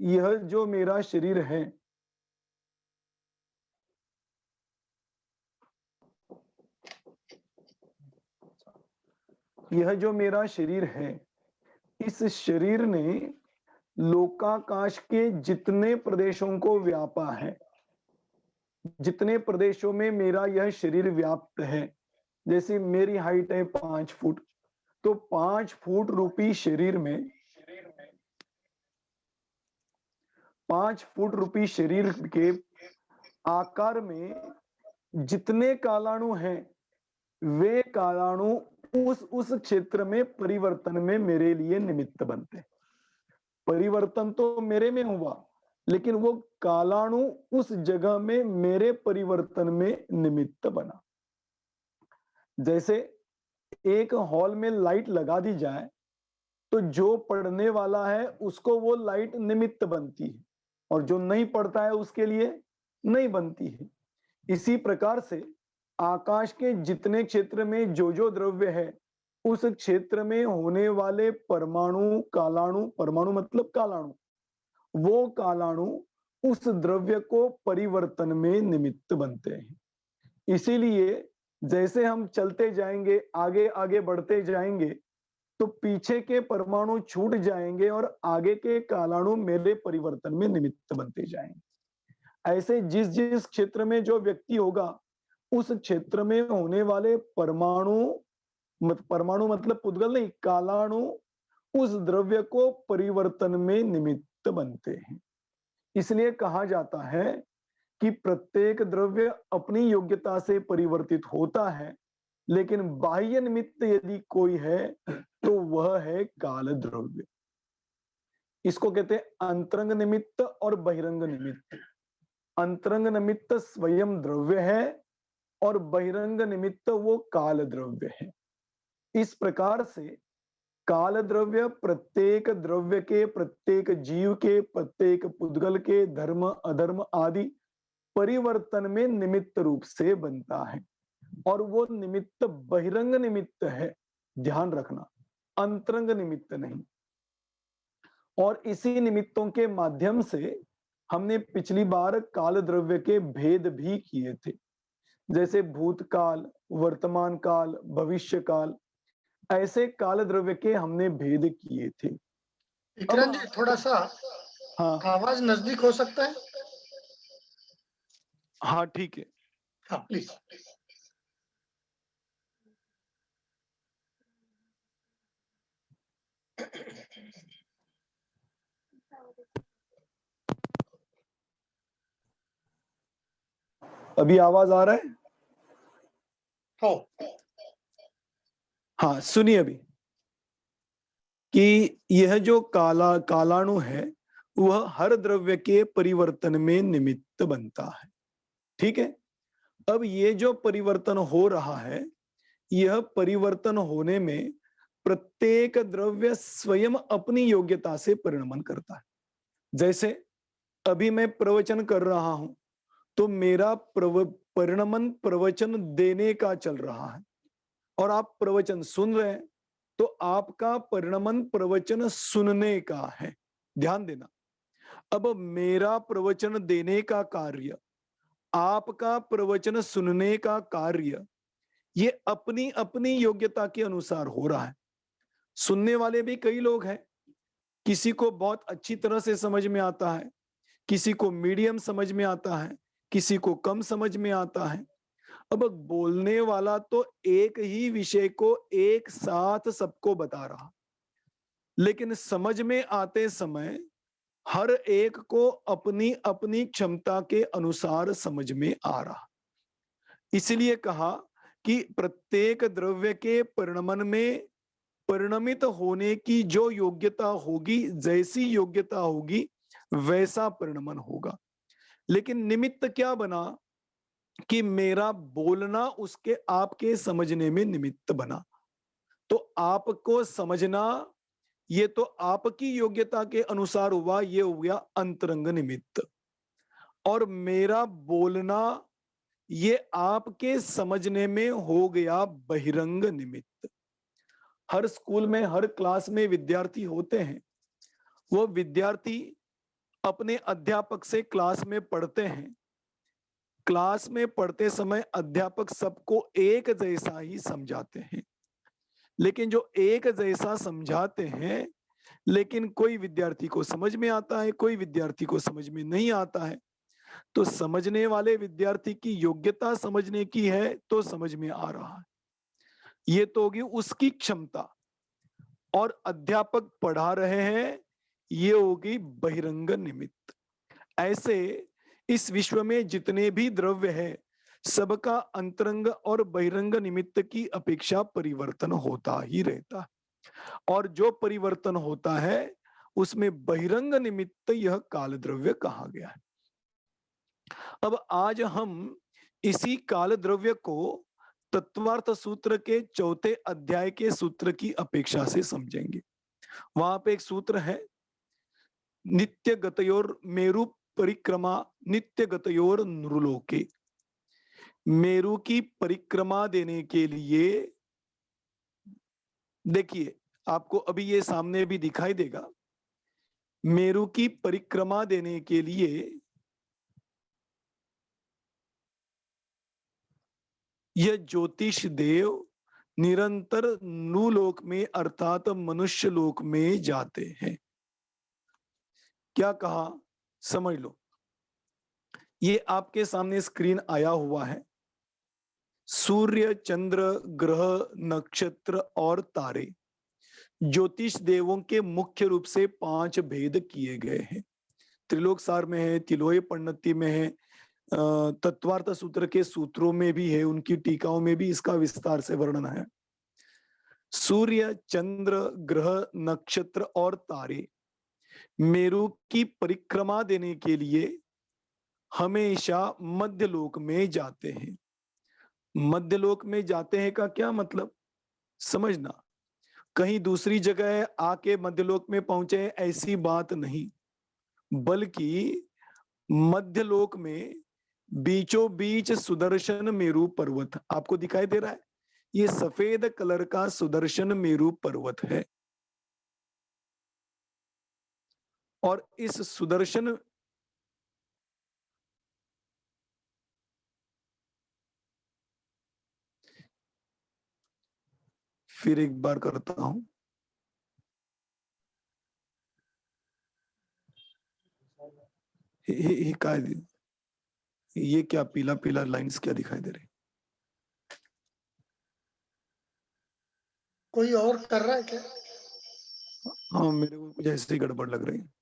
यह जो मेरा शरीर है, यह जो मेरा शरीर है, इस शरीर ने लोकाकाश के जितने प्रदेशों को व्यापा है, जितने प्रदेशों में मेरा यह शरीर व्याप्त है, जैसे मेरी हाइट है 5 फुट, तो 5 फुट रूपी शरीर में 5 फुट रूपी शरीर के आकार में जितने कालाणु हैं, वे कालाणु उस क्षेत्र में परिवर्तन में मेरे लिए निमित्त बनते हैं। परिवर्तन तो मेरे में हुआ, लेकिन वो कालाणु उस जगह में मेरे परिवर्तन में निमित्त बना। जैसे एक हॉल में लाइट लगा दी जाए तो जो पढ़ने वाला है उसको वो लाइट निमित्त बनती है, और जो नहीं पढ़ता है उसके लिए नहीं बनती है। इसी प्रकार से आकाश के जितने क्षेत्र में जो द्रव्य है, उस क्षेत्र में होने वाले परमाणु कालाणु, परमाणु मतलब कालाणु, वो कालाणु उस द्रव्य को परिवर्तन में निमित्त बनते हैं। इसीलिए जैसे हम चलते जाएंगे, आगे आगे बढ़ते जाएंगे, तो पीछे के परमाणु छूट जाएंगे और आगे के कालाणु मेरे परिवर्तन में निमित्त बनते जाएंगे। ऐसे जिस जिस क्षेत्र में जो व्यक्ति होगा, उस क्षेत्र में होने वाले परमाणु मतलब पुद्गल नहीं, कालाणु उस द्रव्य को परिवर्तन में निमित्त बनते हैं। इसलिए कहा जाता है कि प्रत्येक द्रव्य अपनी योग्यता से परिवर्तित होता है, लेकिन बाह्य निमित्त यदि कोई है तो वह है काल द्रव्य। इसको कहते हैं अंतरंग निमित्त और बहिरंग निमित्त। अंतरंग निमित्त स्वयं द्रव्य है और बहिरंग निमित्त वो काल द्रव्य है। इस प्रकार से काल द्रव्य प्रत्येक द्रव्य के, प्रत्येक जीव के, प्रत्येक पुद्गल के धर्म अधर्म आदि परिवर्तन में निमित्त रूप से बनता है, और वो निमित्त बहिरंग निमित्त है, ध्यान रखना, अंतरंग निमित्त नहीं। और इसी निमित्तों के माध्यम से हमने पिछली बार काल द्रव्य के भेद भी किए थे, जैसे भूतकाल, वर्तमान काल, भविष्य काल, ऐसे काल द्रव्य के हमने भेद किए थे। विक्रांत जी थोड़ा सा हाँ आवाज नजदीक हो सकता है? हाँ ठीक है। हाँ प्लीज। अभी आवाज आ रहा है? हो। हाँ सुनिए अभी, कि यह जो कालाणु है वह हर द्रव्य के परिवर्तन में निमित्त बनता है। ठीक है। अब ये जो परिवर्तन हो रहा है, यह परिवर्तन होने में प्रत्येक द्रव्य स्वयं अपनी योग्यता से परिणमन करता है। जैसे अभी मैं प्रवचन कर रहा हूं, तो मेरा परिणमन प्रवचन देने का चल रहा है, और आप प्रवचन सुन रहे हैं, तो आपका परिणमन प्रवचन सुनने का है, ध्यान देना। अब मेरा प्रवचन देने का कार्य, आपका प्रवचन सुनने का कार्य, ये अपनी अपनी योग्यता के अनुसार हो रहा है। सुनने वाले भी कई लोग हैं, किसी को बहुत अच्छी तरह से समझ में आता है, किसी को मीडियम समझ में आता है, किसी को कम समझ में आता है। अब बोलने वाला तो एक ही विषय को एक साथ सबको बता रहा, लेकिन समझ में आते समय हर एक को अपनी अपनी क्षमता के अनुसार समझ में आ रहा। इसलिए कहा कि प्रत्येक द्रव्य के परिणमन में परिणमित होने की जो योग्यता होगी, जैसी योग्यता होगी वैसा परिणमन होगा। लेकिन निमित्त क्या बना कि मेरा बोलना उसके आपके समझने में निमित्त बना। तो आपको समझना ये तो आपकी योग्यता के अनुसार हुआ, ये हो गया अंतरंग निमित्त। और मेरा बोलना ये आपके समझने में हो गया बहिरंग निमित्त। हर स्कूल में, हर क्लास में विद्यार्थी होते हैं, वो विद्यार्थी अपने अध्यापक से क्लास में पढ़ते हैं, क्लास में पढ़ते समय अध्यापक सबको एक जैसा ही समझाते हैं, लेकिन जो एक जैसा समझाते हैं, लेकिन कोई विद्यार्थी को समझ में आता है, कोई विद्यार्थी को समझ में नहीं आता है। तो समझने वाले विद्यार्थी की योग्यता समझने की है तो समझ में आ रहा है, ये तो होगी उसकी क्षमता। और अध्यापक पढ़ा रहे हैं, ये होगी बहिरंग निमित्त। ऐसे इस विश्व में जितने भी द्रव्य है, सबका अंतरंग और बहिरंग निमित्त की अपेक्षा परिवर्तन होता ही रहता है, और जो परिवर्तन होता है उसमें बहिरंग निमित्त यह काल द्रव्य कहा गया है। अब आज हम इसी काल द्रव्य को तत्वार्थ सूत्र के चौथे अध्याय के सूत्र की अपेक्षा से समझेंगे। वहां पे एक सूत्र है, नित्य गतयोर मेरु परिक्रमा नित्य गतयोर नृलोके। मेरु की परिक्रमा देने के लिए, देखिए आपको अभी ये सामने भी दिखाई देगा, मेरु की परिक्रमा देने के लिए यह ज्योतिष देव निरंतर नूलोक में अर्थात मनुष्य लोक में जाते हैं। क्या कहा, समझ लो। ये आपके सामने स्क्रीन आया हुआ है, सूर्य चंद्र ग्रह नक्षत्र और तारे ज्योतिष देवों के मुख्य रूप से 5 भेद किए गए हैं। त्रिलोक सार में है, तिलोय पन्नति में है, तत्वार्थ सूत्र के सूत्रों में भी है, उनकी टीकाओं में भी इसका विस्तार से वर्णन है। सूर्य चंद्र ग्रह नक्षत्र और तारे मेरु की परिक्रमा देने के लिए हमेशा मध्यलोक में जाते हैं। मध्यलोक में जाते हैं का क्या मतलब, समझना, कहीं दूसरी जगह आके मध्यलोक में पहुंचे ऐसी बात नहीं, बल्कि मध्यलोक में बीचों बीच सुदर्शन मेरु पर्वत आपको दिखाई दे रहा है, ये सफेद कलर का सुदर्शन मेरु पर्वत है। और इस सुदर्शन फिर एक बार करता हूं, ये क्या पीला पीला लाइंस क्या दिखाई दे रहे, कोई और कर रहा है क्या? हाँ मेरे को कुछ ऐसे ही गड़बड़ लग रही है।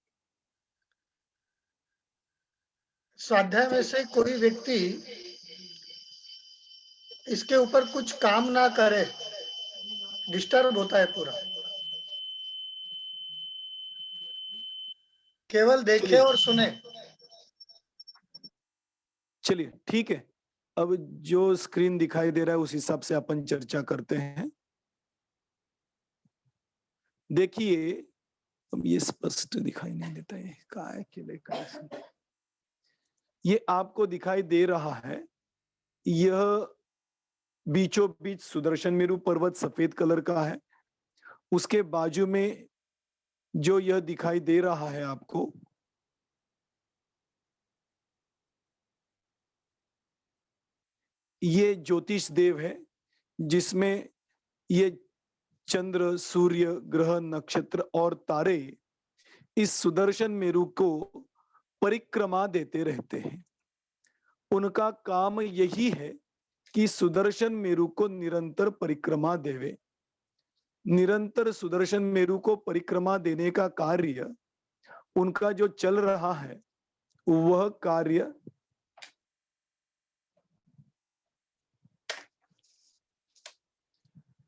स्वाध्याय में से कोई व्यक्ति इसके ऊपर कुछ काम ना करे, डिस्टर्ब होता है पूरा, केवल देखे और सुने। चलिए ठीक है, अब जो स्क्रीन दिखाई दे रहा है उस हिसाब से अपन चर्चा करते हैं। देखिए अब ये स्पष्ट दिखाई नहीं देता है, काय के लिए काय, ये आपको दिखाई दे रहा है, यह बीचों बीच सुदर्शन मेरु पर्वत सफेद कलर का है, उसके बाजू में जो यह दिखाई दे रहा है आपको, ये ज्योतिष देव है, जिसमें ये चंद्र सूर्य ग्रह नक्षत्र और तारे इस सुदर्शन मेरु को परिक्रमा देते रहते हैं। उनका काम यही है कि सुदर्शन मेरु को निरंतर परिक्रमा देवे। निरंतर सुदर्शन मेरु को परिक्रमा देने का कार्य उनका जो चल रहा है, वह कार्य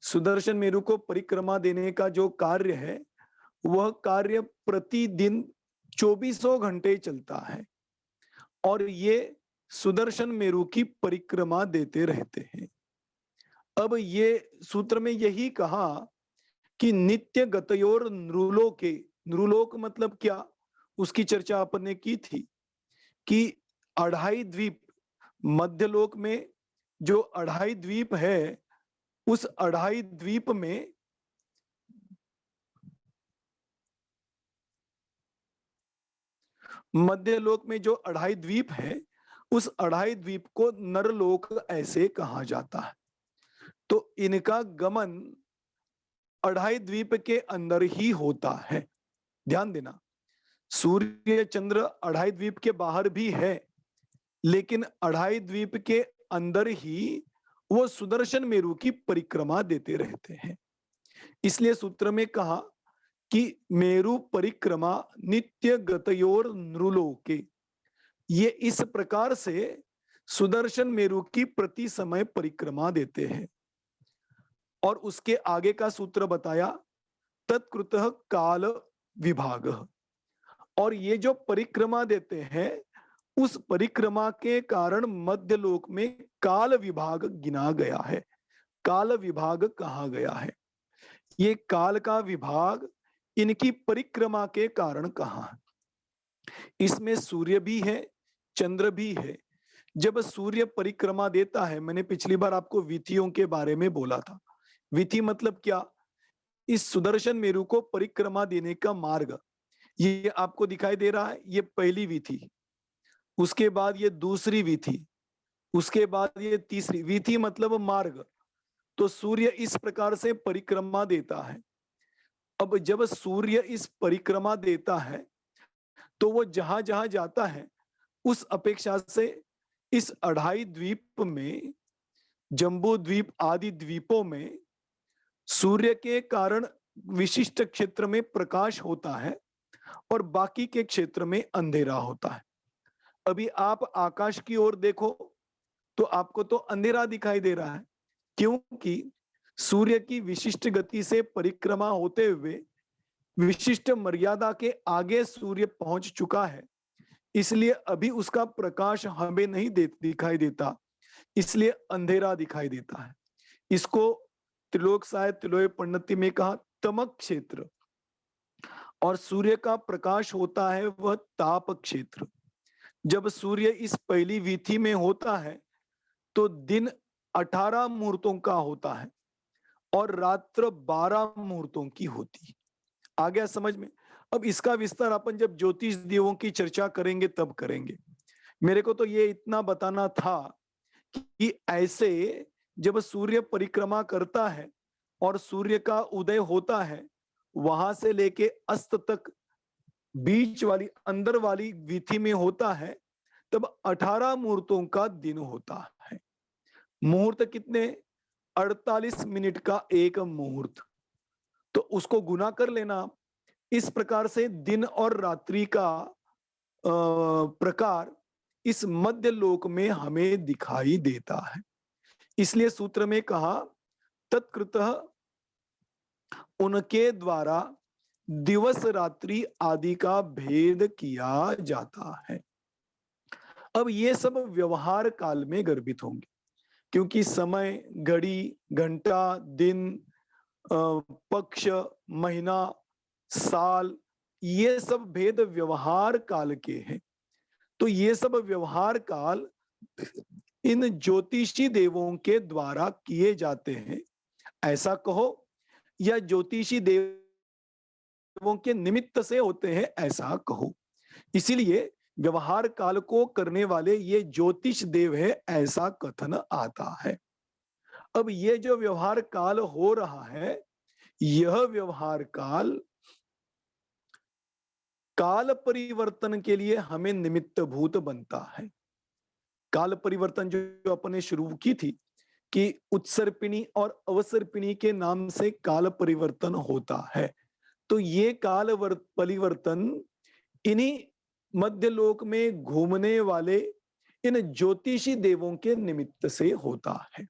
सुदर्शन मेरु को परिक्रमा देने का जो कार्य है, वह कार्य प्रतिदिन 24 घंटे चलता है, और ये सुदर्शन मेरु की परिक्रमा देते रहते हैं। अब ये सूत्र में यही कहा कि नित्य गतयोर नृलोके, नृलोक मतलब क्या, उसकी चर्चा अपन ने की थी कि अढ़ाई द्वीप, मध्यलोक में जो अढ़ाई द्वीप है, उस अढ़ाई द्वीप में मध्यलोक में जो अढ़ाई द्वीप है, उस अढ़ाई द्वीप को नरलोक ऐसे कहा जाता है। तो इनका गमन अढ़ाई द्वीप के अंदर ही होता है। ध्यान देना, सूर्य चंद्र अढ़ाई द्वीप के बाहर भी है, लेकिन अढ़ाई द्वीप के अंदर ही वो सुदर्शन मेरु की परिक्रमा देते रहते हैं। इसलिए सूत्र में कहा कि मेरु परिक्रमा नित्य गतयोर नृलोके, ये इस प्रकार से सुदर्शन मेरु की प्रति समय परिक्रमा देते हैं। और उसके आगे का सूत्र बताया तत्कृतः काल विभाग, और ये जो परिक्रमा देते हैं उस परिक्रमा के कारण मध्यलोक में काल विभाग गिना गया है, काल विभाग कहा गया है। ये काल का विभाग इनकी परिक्रमा के कारण कहा है। इसमें सूर्य भी है, चंद्र भी है। जब सूर्य परिक्रमा देता है, मैंने पिछली बार आपको विधियों के बारे में बोला था। विधि मतलब क्या? इस सुदर्शन मेरु को परिक्रमा देने का मार्ग, ये आपको दिखाई दे रहा है। ये पहली विधि, उसके बाद ये दूसरी विधि, उसके बाद ये तीसरी विधि मतलब मार्ग। तो सूर्य इस प्रकार से परिक्रमा देता है। अब जब सूर्य इस परिक्रमा देता है तो वो जहां जहां जाता है उस अपेक्षा से इस अढ़ाई द्वीप में, जम्बू द्वीप आदि द्वीपों में सूर्य के कारण विशिष्ट क्षेत्र में प्रकाश होता है और बाकी के क्षेत्र में अंधेरा होता है। अभी आप आकाश की ओर देखो तो आपको तो अंधेरा दिखाई दे रहा है, क्योंकि सूर्य की विशिष्ट गति से परिक्रमा होते हुए विशिष्ट मर्यादा के आगे सूर्य पहुंच चुका है, इसलिए अभी उसका प्रकाश हमें नहीं दिखाई देता, इसलिए अंधेरा दिखाई देता है। इसको त्रिलोक साहित्य त्रिलोक पंडिती में कहा तमक क्षेत्र, और सूर्य का प्रकाश होता है वह ताप क्षेत्र। जब सूर्य इस पहली विधि में होता है तो दिन 18 मुहूर्तों का होता है और रात्र 12 मुहूर्तों की होती है। आ गया समझ में? अब इसका विस्तार अपन जब ज्योतिष देवों की चर्चा करेंगे तब करेंगे। मेरे को तो ये इतना बताना था कि ऐसे जब सूर्य परिक्रमा करता है और सूर्य का उदय होता है, वहां से लेके अस्त तक बीच वाली अंदर वाली विधि में होता है, तब 18 मुहूर्तों का दिन होता है। मुहूर्त कितने? 48 मिनट का एक मुहूर्त, तो उसको गुना कर लेना। इस प्रकार से दिन और रात्रि का प्रकार इस मध्य लोक में हमें दिखाई देता है। इसलिए सूत्र में कहा तत्कृतः, उनके द्वारा दिवस रात्रि आदि का भेद किया जाता है। अब ये सब व्यवहार काल में गर्भित होंगे, क्योंकि समय, घड़ी, घंटा, दिन, पक्ष, महीना, साल, ये सब भेद व्यवहार काल के हैं। तो ये सब व्यवहार काल इन ज्योतिषी देवों के द्वारा किए जाते हैं, ऐसा कहो, या ज्योतिषी देवों के निमित्त से होते हैं, ऐसा कहो। इसीलिए व्यवहार काल को करने वाले ये ज्योतिष देव है, ऐसा कथन आता है। अब ये जो व्यवहार काल हो रहा है, यह व्यवहार काल काल परिवर्तन के लिए हमें निमित्त भूत बनता है। काल परिवर्तन जो अपने शुरू की थी कि उत्सर्पिणी और अवसर्पिणी के नाम से काल परिवर्तन होता है, तो ये काल परिवर्तन इन्हीं मध्यलोक में घूमने वाले इन ज्योतिषी देवों के निमित्त से होता है।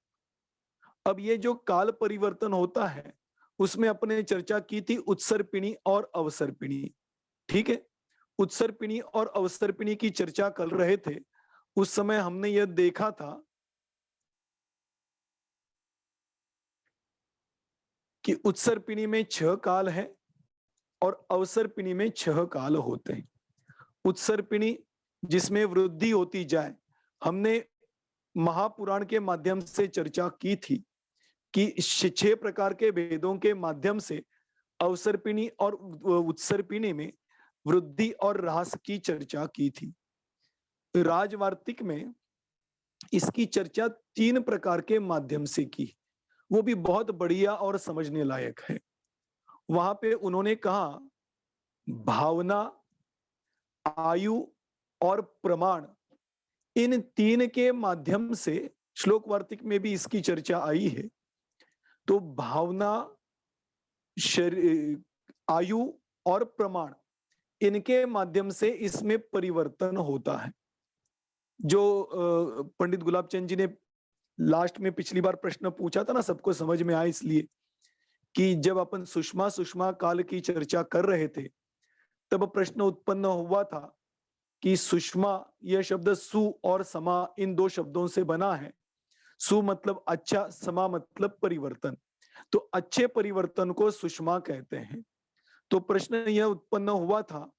अब ये जो काल परिवर्तन होता है उसमें अपने चर्चा की थी उत्सर्पिणी और अवसर्पिणी। ठीक है, उत्सर्पिणी और अवसर्पिणी की चर्चा कर रहे थे, उस समय हमने यह देखा था कि उत्सर्पिणी में 6 काल है और अवसर्पिणी में 6 काल होते हैं। उत्सर्पिणी जिसमें वृद्धि होती जाए, हमने महापुराण के माध्यम से चर्चा की थी कि 6 प्रकार के भेदों के माध्यम से अवसर्पिणी और उत्सर्पिणी में वृद्धि और ह्रास की चर्चा की थी। राजवार्तिक में इसकी चर्चा 3 प्रकार के माध्यम से की, वो भी बहुत बढ़िया और समझने लायक है। वहां पे उन्होंने कहा भावना, आयु और प्रमाण, इन 3 के माध्यम से श्लोक वार्तिक में भी इसकी चर्चा आई है। तो भावना, आयु और प्रमाण, इनके माध्यम से इसमें परिवर्तन होता है। जो पंडित गुलाब चंद जी ने लास्ट में पिछली बार प्रश्न पूछा था ना, सबको समझ में आया इसलिए कि जब अपन सुषमा सुषमा काल की चर्चा कर रहे थे तब प्रश्न उत्पन्न हुआ था कि सुषमा यह शब्द सु और समा इन 2 शब्दों से बना है। सु मतलब अच्छा, समा मतलब परिवर्तन। तो अच्छे परिवर्तन को सुषमा कहते हैं। तो प्रश्न यह उत्पन्न हुआ था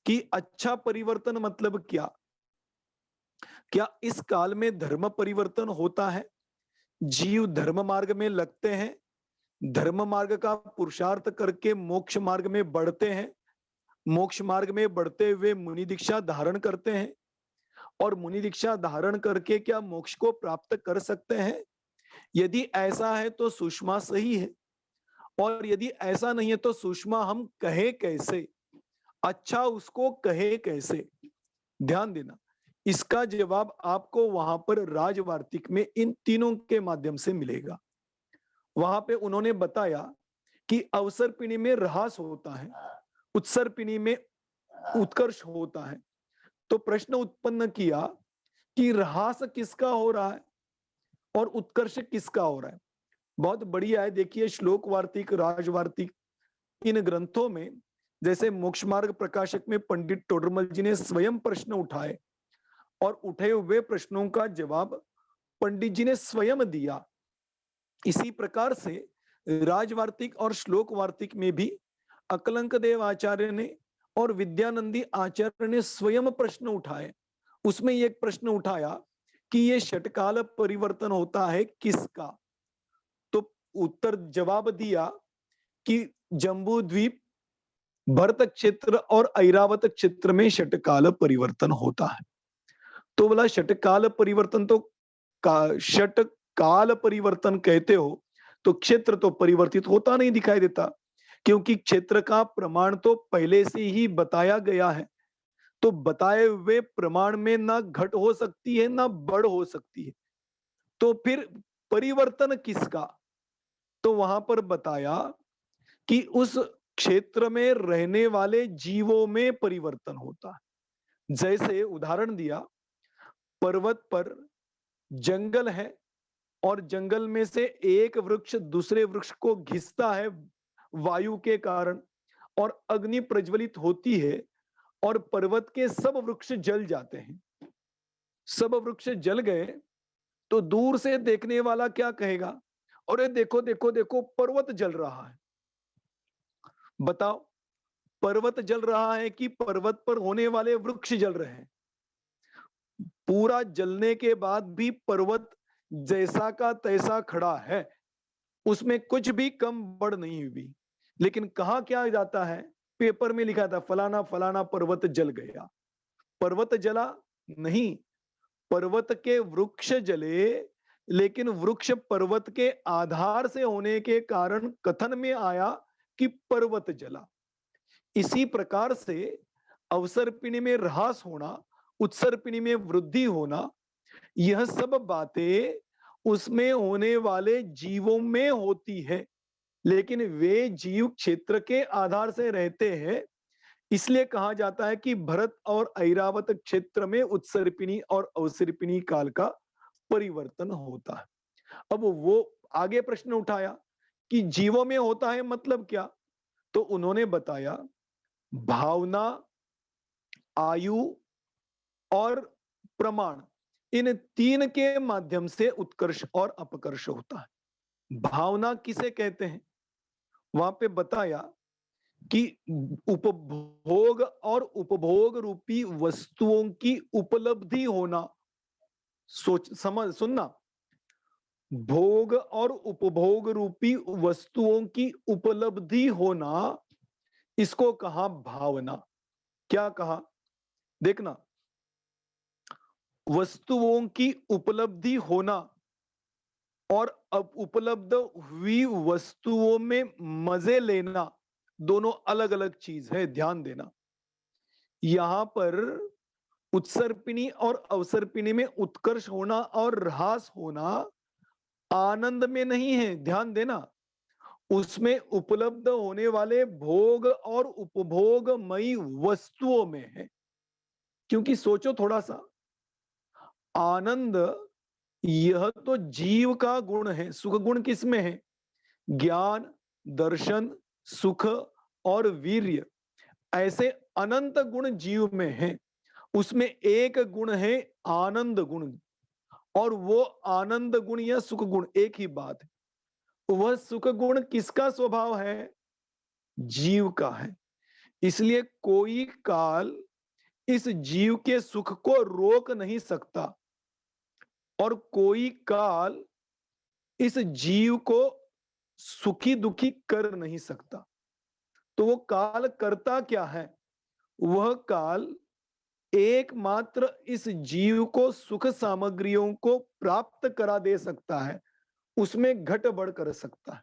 कि अच्छा परिवर्तन मतलब क्या? क्या इस काल में धर्म परिवर्तन होता है? जीव धर्म मार्ग में लगते हैं, धर्म मार्ग का पुरुषार्थ करके मोक्ष मार्ग में बढ़ते हैं, मोक्ष मार्ग में बढ़ते हुए मुनि दीक्षा धारण करते हैं, और मुनि दीक्षा धारण करके क्या मोक्ष को प्राप्त कर सकते हैं? यदि ऐसा है तो सुषमा सही है, और यदि ऐसा नहीं है तो सुषमा हम कहे कैसे, अच्छा उसको कहे कैसे? ध्यान देना, इसका जवाब आपको वहां पर राजवार्तिक में इन तीनों के माध्यम से मिलेगा। वहां पे उन्होंने बताया कि अवसर पिणी में ह्रास होता है, उत्सर पिणी में उत्कर्ष होता है। तो प्रश्न उत्पन्न किया कि ह्रास किसका हो रहा है और उत्कर्ष किसका हो रहा है। बहुत बढ़िया है, देखिए श्लोक वार्तिक, राजवार्तिक, इन ग्रंथों में जैसे मोक्ष मार्ग प्रकाशक में पंडित टोडरमल जी ने स्वयं प्रश्न उठाए और उठे हुए प्रश्नों का जवाब पंडित जी ने स्वयं दिया। इसी प्रकार से राजवार्तिक और श्लोक वार्तिक में भी अकलंक देव आचार्य ने और विद्यानंदी आचार्य ने स्वयं प्रश्न उठाए। उसमें एक प्रश्न उठाया कि ये षटकाल परिवर्तन होता है किसका? तो उत्तर जवाब दिया कि जम्बू द्वीप, भरत क्षेत्र और ऐरावत क्षेत्र में षटकाल परिवर्तन होता है। तो बोला षटकाल परिवर्तन तो षटकाल परिवर्तन कहते हो तो क्षेत्र तो परिवर्तित होता नहीं दिखाई देता, क्योंकि क्षेत्र का प्रमाण तो पहले से ही बताया गया है। तो बताए हुए प्रमाण में ना घट हो सकती है ना बढ़ हो सकती है, तो फिर परिवर्तन किसका? तो वहां पर बताया कि उस क्षेत्र में रहने वाले जीवों में परिवर्तन होता है। जैसे उदाहरण दिया, पर्वत पर जंगल है और जंगल में से एक वृक्ष दूसरे वृक्ष को घिसता है वायु के कारण, और अग्नि प्रज्वलित होती है और पर्वत के सब वृक्ष जल जाते हैं। सब वृक्ष जल गए तो दूर से देखने वाला क्या कहेगा? अरे देखो देखो देखो, पर्वत जल रहा है। बताओ, पर्वत जल रहा है कि पर्वत पर होने वाले वृक्ष जल रहे हैं? पूरा जलने के बाद भी पर्वत जैसा का तैसा खड़ा है, उसमें कुछ भी कम बढ़ नहीं हुई। लेकिन कहा क्या जाता है, पेपर में लिखा था फलाना फलाना पर्वत जल गया। पर्वत जला नहीं, पर्वत के वृक्ष जले, लेकिन वृक्ष पर्वत के आधार से होने के कारण कथन में आया कि पर्वत जला। इसी प्रकार से अवसर पिणी में ह्रास होना, उत्सर पिणी में वृद्धि होना, यह सब बातें उसमें होने वाले जीवों में होती है, लेकिन वे जीव क्षेत्र के आधार से रहते हैं। इसलिए कहा जाता है कि भरत और ऐरावत क्षेत्र में उत्सर्पिणी और अवसर्पिणी काल का परिवर्तन होता है। अब वो आगे प्रश्न उठाया कि जीवों में होता है मतलब क्या? तो उन्होंने बताया भावना, आयु और प्रमाण, इन 3 के माध्यम से उत्कर्ष और अपकर्ष होता है। भावना किसे कहते हैं? वहां पे बताया कि उपभोग और उपभोग रूपी वस्तुओं की उपलब्धि होना। सोच समझ सुनना, भोग और उपभोग रूपी वस्तुओं की उपलब्धि होना, इसको कहा भावना। क्या कहा? देखना, वस्तुओं की उपलब्धि होना और अब उपलब्ध हुई वस्तुओं में मजे लेना दोनों अलग अलग चीज है, ध्यान देना। यहां पर उत्सर्पिणी और अवसर्पिणी में उत्कर्ष होना और ह्रास होना आनंद में नहीं है, ध्यान देना। उसमें उपलब्ध होने वाले भोग और उपभोगमयी वस्तुओं में है। क्योंकि सोचो थोड़ा सा, आनंद यह तो जीव का गुण है। सुख गुण किसमें है? ज्ञान, दर्शन, सुख और वीर्य, ऐसे अनंत गुण जीव में है। उसमें एक गुण है आनंद गुण, और वो आनंद गुण या सुख गुण एक ही बात है। वह सुख गुण किसका स्वभाव है? जीव का है। इसलिए कोई काल इस जीव के सुख को रोक नहीं सकता और कोई काल इस जीव को सुखी दुखी कर नहीं सकता। तो वो काल करता क्या है? वह काल एकमात्र इस जीव को सुख सामग्रियों को प्राप्त करा दे सकता है, उसमें घट बढ़ कर सकता है।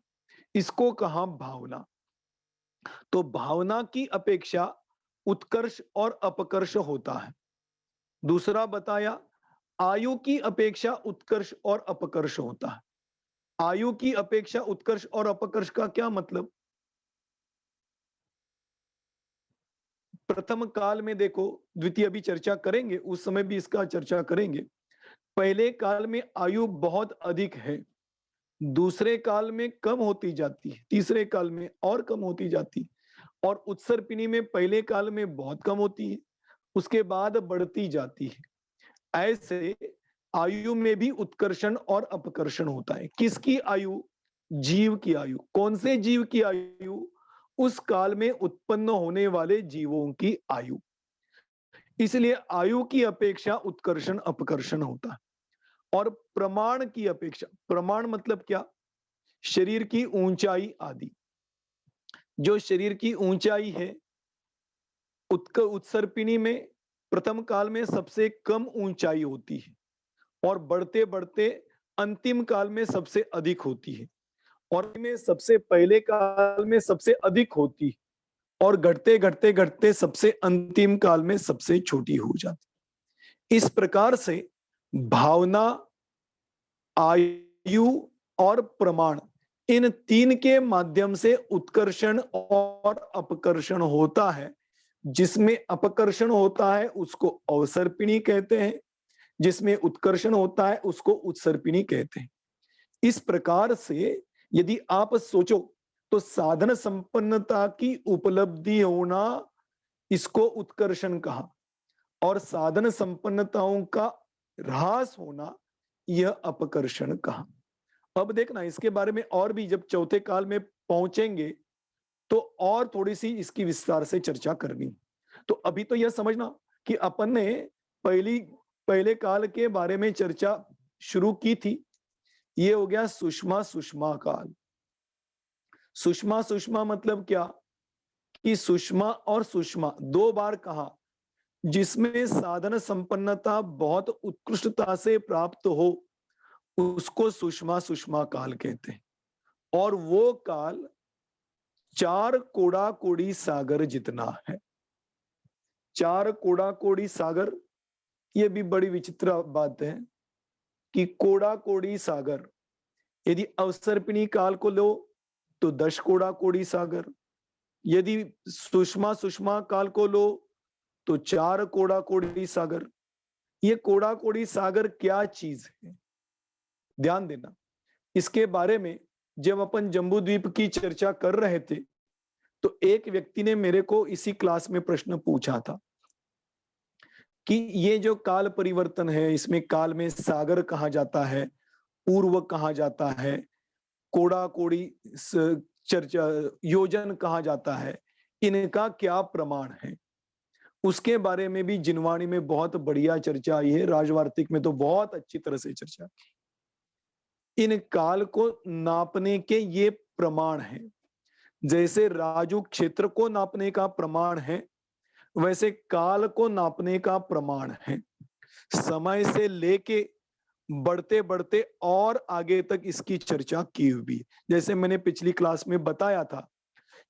इसको कहा भावना। तो भावना की अपेक्षा उत्कर्ष और अपकर्ष होता है। दूसरा बताया, आयु की अपेक्षा उत्कर्ष और अपकर्ष होता है। आयु की अपेक्षा उत्कर्ष और अपकर्ष का क्या मतलब? प्रथम काल में देखो, द्वितीय अभी चर्चा करेंगे, उस समय भी इसका चर्चा करेंगे। पहले काल में आयु बहुत अधिक है, दूसरे काल में कम होती जाती है, तीसरे काल में और कम होती जाती है, और उत्सर्पिणी में पहले काल में बहुत कम होती है, उसके बाद बढ़ती जाती है। ऐसे आयु में भी उत्कर्षण और अपकर्षण होता है। किसकी आयु? जीव की आयु। कौन से जीव की आयु? उस काल में उत्पन्न होने वाले जीवों की आयु। इसलिए आयु की अपेक्षा उत्कर्षण अपकर्षण होता है। और प्रमाण की अपेक्षा, प्रमाण मतलब क्या? शरीर की ऊंचाई आदि। जो शरीर की ऊंचाई है, उत्सर्पिणी में प्रथम काल में सबसे कम ऊंचाई होती है और बढ़ते बढ़ते अंतिम काल में सबसे अधिक होती है, और में सबसे पहले काल में सबसे अधिक होती है, और घटते घटते घटते सबसे अंतिम काल में सबसे छोटी हो जाती। इस प्रकार से भावना, आयु और प्रमाण, इन तीन के माध्यम से उत्कर्षण और अपकर्षण होता है। जिसमें अपकर्षण होता है उसको अवसर्पिणी कहते हैं, जिसमें उत्कर्षण होता है उसको उत्सर्पिणी कहते हैं। इस प्रकार से यदि आप सोचो तो साधन संपन्नता की उपलब्धि होना, इसको उत्कर्षण कहा, और साधन संपन्नताओं का ह्रास होना, यह अपकर्षण कहा। अब देखना, इसके बारे में और भी जब चौथे काल में पहुंचेंगे तो और थोड़ी सी इसकी विस्तार से चर्चा करनी। तो अभी तो यह समझना कि अपन ने पहले काल के बारे में चर्चा शुरू की थी। ये हो गया सुषमा सुषमा काल। सुषमा सुषमा मतलब क्या? कि सुषमा और सुषमा दो बार कहा, जिसमें साधन संपन्नता बहुत उत्कृष्टता से प्राप्त हो, उसको सुषमा सुषमा काल कहते हैं। और वो काल 4 कोड़ा कोड़ी सागर जितना है। 4 कोड़ा कोड़ी सागर, ये भी बड़ी विचित्र बात है कि कोड़ा कोड़ी सागर, यदि अवसर्पिणी काल को लो तो 10 कोड़ा कोड़ी सागर, यदि सुषमा सुषमा काल को लो तो 4 कोड़ा कोड़ी सागर। ये कोड़ा कोड़ी सागर क्या चीज है? ध्यान देना। इसके बारे में जब अपन जम्बू द्वीप की चर्चा कर रहे थे तो एक व्यक्ति ने मेरे को इसी क्लास में प्रश्न पूछा था कि ये जो काल परिवर्तन है, इसमें काल में सागर कहा जाता है, पूर्व कहा जाता है, कोड़ा कोड़ी चर्चा योजन कहा जाता है, इनका क्या प्रमाण है? उसके बारे में भी जिनवाणी में बहुत बढ़िया चर्चा आई है, राजवार्तिक में तो बहुत अच्छी तरह से चर्चा की। इन काल को नापने के ये प्रमाण हैं। जैसे राजू क्षेत्र को नापने का प्रमाण है, वैसे काल को नापने का प्रमाण है समय से लेके बढ़ते बढ़ते और आगे तक इसकी चर्चा की हुई है। जैसे मैंने पिछली क्लास में बताया था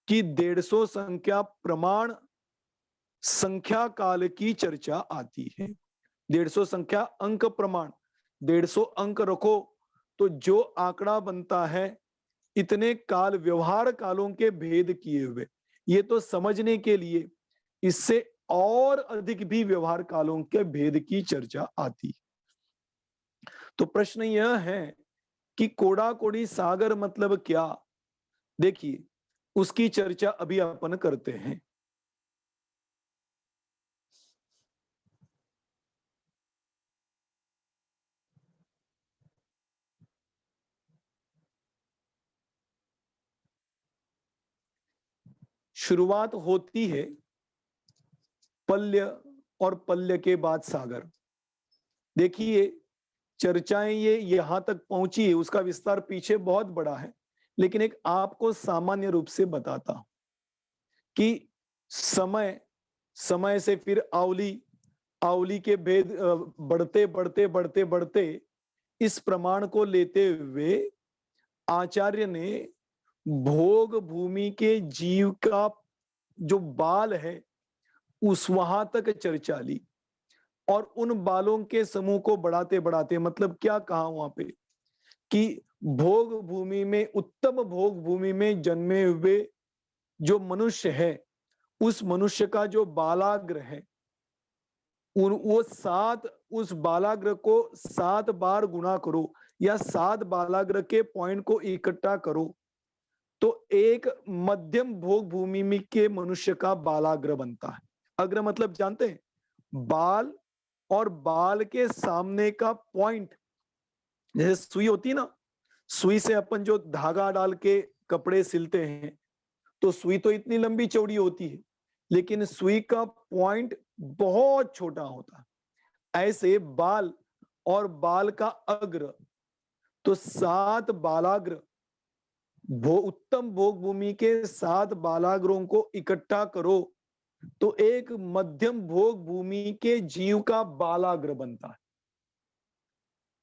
कि 150 संख्या प्रमाण संख्या काल की चर्चा आती है। 150 संख्या अंक प्रमाण, 150 अंक रखो तो जो आंकड़ा बनता है इतने काल व्यवहार कालों के भेद किए हुए, ये तो समझने के लिए इससे और अधिक भी व्यवहार कालों के भेद की चर्चा आती है। तो प्रश्न यह है कि कोड़ा कोड़ी सागर मतलब क्या? देखिए उसकी चर्चा अभी अपन करते हैं। शुरुआत होती है पल्य और पल्य के बाद सागर। देखिए चर्चाएं ये यहां तक पहुंची है, उसका विस्तार पीछे बहुत बड़ा है, लेकिन एक आपको सामान्य रूप से बताता हूं कि समय समय से फिर आवली आवली के भेद बढ़ते बढ़ते बढ़ते बढ़ते इस प्रमाण को लेते हुए आचार्य ने भोग भूमि के जीव का जो बाल है उस वहां तक चर्चा ली और उन बालों के समूह को बढ़ाते बढ़ाते मतलब क्या कहा वहां पे कि भोग भूमि में उत्तम भोग भूमि में जन्मे हुए जो मनुष्य है उस मनुष्य का जो बालाग्र है वो 7 उस बालाग्र को 7 बार गुणा करो या 7 बालाग्र के पॉइंट को इकट्ठा करो तो एक मध्यम भोग भूमि में के मनुष्य का बालाग्र बनता है। अग्र मतलब जानते हैं? बाल और बाल के सामने का पॉइंट, जैसे सुई होती है ना, सुई से अपन जो धागा डाल के कपड़े सिलते हैं तो सुई तो इतनी लंबी चौड़ी होती है लेकिन सुई का पॉइंट बहुत छोटा होता है। ऐसे बाल और बाल का अग्र, तो 7 बालाग्र उत्तम भोग भूमि के 7 बालाग्रों को इकट्ठा करो तो एक मध्यम भोग भूमि के जीव का बालाग्र बनता है।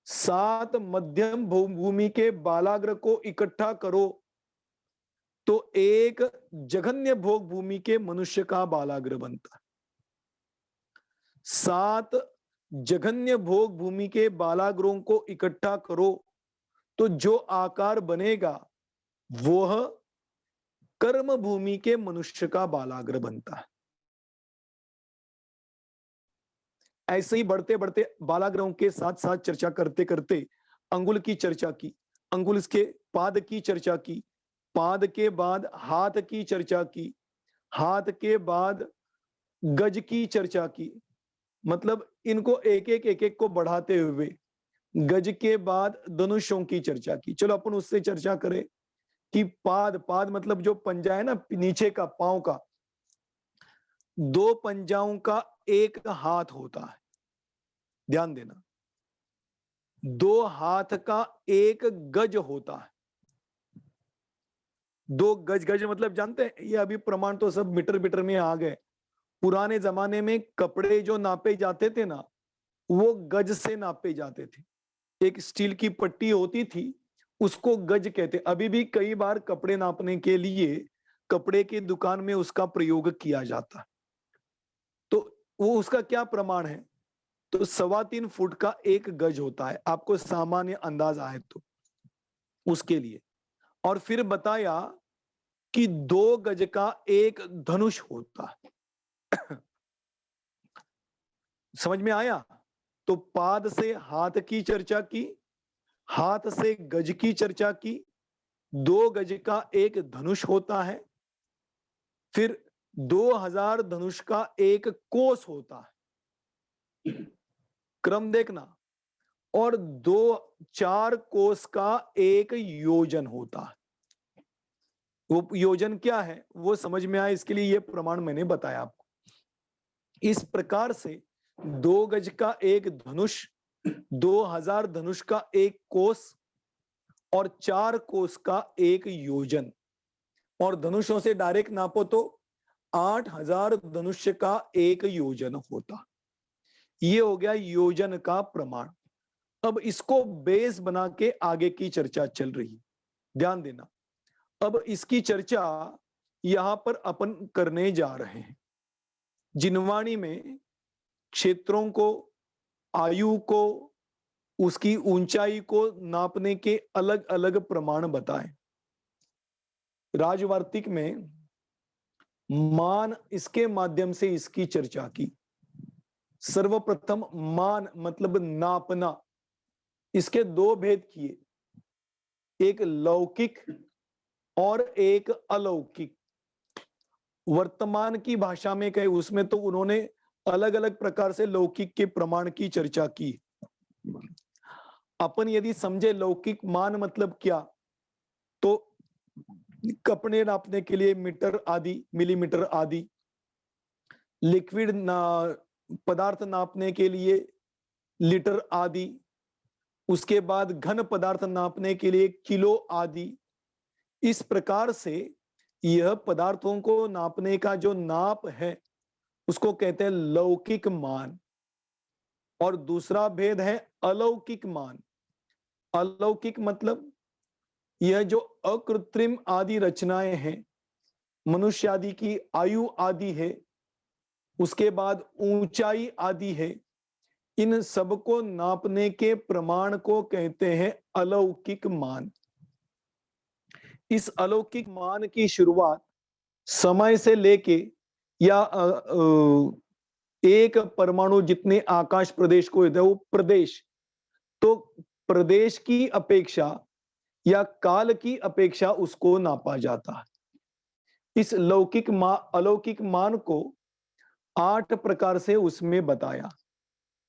7 मध्यम भोग भूमि के बालाग्र को इकट्ठा करो तो एक जघन्य भोग भूमि के मनुष्य का बालाग्र बनता है। 7 जघन्य भोग भूमि के बालाग्रों को इकट्ठा करो तो जो आकार बनेगा वह कर्म भूमि के मनुष्य का बालाग्र बनता है। ऐसे ही बढ़ते बढ़ते बालाग्रहों के साथ साथ चर्चा करते करते अंगुल की चर्चा की, अंगुल इसके पाद की चर्चा की, पाद के बाद हाथ की चर्चा की, हाथ के बाद गज की चर्चा की, मतलब इनको एक एक को बढ़ाते हुए गज के बाद धनुषों की चर्चा की। चलो अपन उससे चर्चा करें कि पाद, पाद मतलब जो पंजा है ना नीचे का पांव का, 2 पंजाओं का एक हाथ होता है, ध्यान देना। 2 हाथ का एक गज होता है। 2 गज, गज मतलब जानते हैं? ये अभी प्रमाण तो सब मीटर मीटर में आ गए। पुराने जमाने में कपड़े जो नापे जाते थे ना वो गज से नापे जाते थे। एक स्टील की पट्टी होती थी उसको गज कहते। अभी भी कई बार कपड़े नापने के लिए कपड़े की दुकान में उसका प्रयोग किया जाता है। तो वो उसका क्या प्रमाण है? तो 3.25 फुट का एक गज होता है, आपको सामान्य अंदाज आए तो उसके लिए। और फिर बताया कि 2 गज का एक धनुष होता है। समझ में आया? तो पाद से हाथ की चर्चा की, हाथ से गज की चर्चा की, 2 गज का एक धनुष होता है, फिर 2000 धनुष का एक कोस होता है। क्रम देखना। और 4 कोस का एक योजन होता है। वो योजन क्या है वो समझ में आए इसके लिए ये प्रमाण मैंने बताया आपको। इस प्रकार से 2 गज का एक धनुष, 2000 धनुष का एक कोस और 4 कोस का एक योजन। और धनुषों से डायरेक्ट नापो तो 8,000 धनुष्य का एक योजन होता। ये हो गया योजन का प्रमाण। अब इसको बेस बना के आगे की चर्चा चल रही है, ध्यान देना। अब इसकी चर्चा यहां पर अपन करने जा रहे हैं। जिनवाणी में क्षेत्रों को, आयु को, उसकी ऊंचाई को नापने के अलग अलग प्रमाण बताएं। राजवार्तिक में मान, इसके माध्यम से इसकी चर्चा की। सर्वप्रथम मान मतलब नापना, इसके दो भेद किए, एक लौकिक और एक अलौकिक। वर्तमान की भाषा में कहे उसमें तो उन्होंने अलग अलग प्रकार से लौकिक के प्रमाण की चर्चा की। अपन यदि समझे लौकिक मान मतलब क्या, तो कपड़े नापने के लिए मीटर आदि, मिलीमीटर आदि, लिक्विड पदार्थ नापने के लिए लीटर आदि, उसके बाद घन पदार्थ नापने के लिए किलो आदि। इस प्रकार से यह पदार्थों को नापने का जो नाप है उसको कहते हैं लौकिक मान। और दूसरा भेद है अलौकिक मान। अलौकिक मतलब यह जो अकृत्रिम आदि रचनाएं हैं, मनुष्य आदि की आयु आदि है, उसके बाद ऊंचाई आदि है, इन सबको नापने के प्रमाण को कहते हैं अलौकिक मान। इस अलौकिक मान की शुरुआत समय से लेके या एक परमाणु जितने आकाश प्रदेश को है वो प्रदेश, तो प्रदेश की अपेक्षा या काल की अपेक्षा उसको नापा जाता है। इस अलौकिक मान को 8 प्रकार से उसमें बताया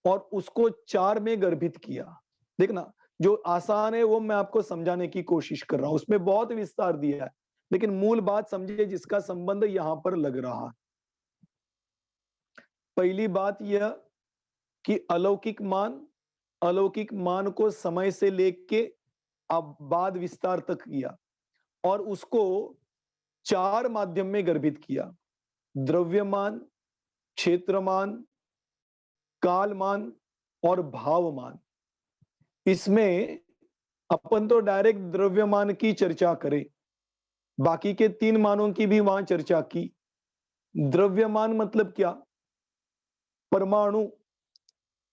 और उसको 4 में गर्भित किया। देखना, जो आसान है वो मैं आपको समझाने की कोशिश कर रहा हूं, उसमें बहुत विस्तार दिया है, लेकिन मूल बात समझिए जिसका संबंध यहां पर लग रहा है। पहली बात यह कि अलौकिक मान को समय से लेके अब बाद विस्तार तक किया और उसको 4 माध्यम में गर्भित किया। द्रव्यमान, क्षेत्रमान, कालमान और भावमान। इसमें अपन तो डायरेक्ट द्रव्यमान की चर्चा करें, बाकी के 3 मानों की भी वहां चर्चा की। द्रव्यमान मतलब क्या? परमाणु,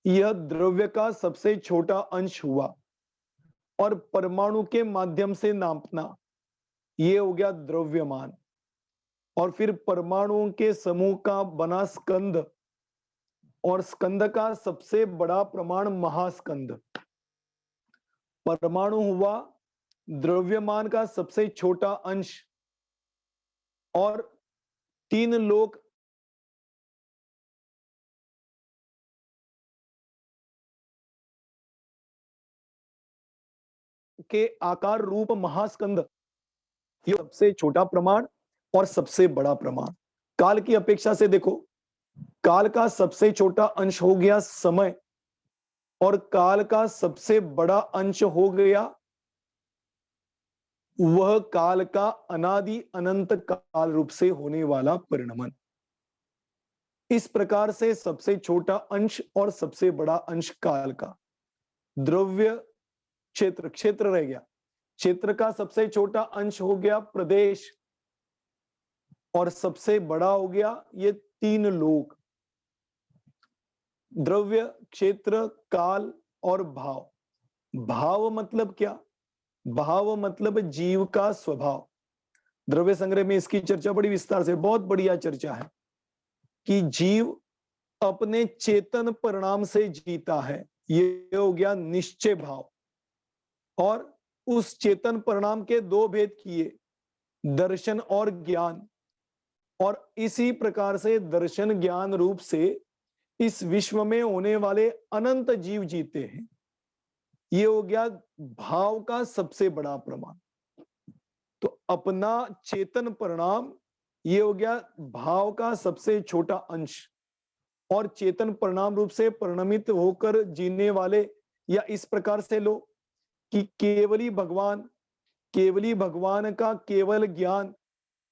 यह द्रव्य का सबसे छोटा अंश हुआ और परमाणु के माध्यम से नापना, यह हो गया द्रव्यमान। और फिर परमाणुओं के समूह का बना स्कंद, और स्कंद का सबसे बड़ा प्रमाण महास्कंद। परमाणु हुआ द्रव्यमान का सबसे छोटा अंश और 3 लोक के आकार रूप महास्कंद, ये सबसे छोटा प्रमाण और सबसे बड़ा प्रमाण। काल की अपेक्षा से देखो, काल का सबसे छोटा अंश हो गया समय और काल का सबसे बड़ा अंश हो गया वह काल का अनादि अनंत काल रूप से होने वाला परिणमन। इस प्रकार से सबसे छोटा अंश और सबसे बड़ा अंश काल का। द्रव्य, क्षेत्र रह गया। क्षेत्र का सबसे छोटा अंश हो गया प्रदेश और सबसे बड़ा हो गया ये 3 लोक, द्रव्य, क्षेत्र, काल और भाव। भाव मतलब क्या? भाव मतलब जीव का स्वभाव। द्रव्य संग्रह में इसकी चर्चा बड़ी विस्तार से, बहुत बढ़िया चर्चा है कि जीव अपने चेतन परिणाम से जीता है, ये हो गया निश्चय भाव। और उस चेतन परिणाम के 2 भेद किए, दर्शन और ज्ञान। और इसी प्रकार से दर्शन ज्ञान रूप से इस विश्व में होने वाले अनंत जीव जीते हैं। ये हो गया भाव का सबसे बड़ा प्रमाण। तो अपना चेतन परिणाम, ये हो गया भाव का सबसे छोटा अंश। और चेतन परिणाम रूप से परिणमित होकर जीने वाले, या इस प्रकार से लो कि केवली भगवान का केवल ज्ञान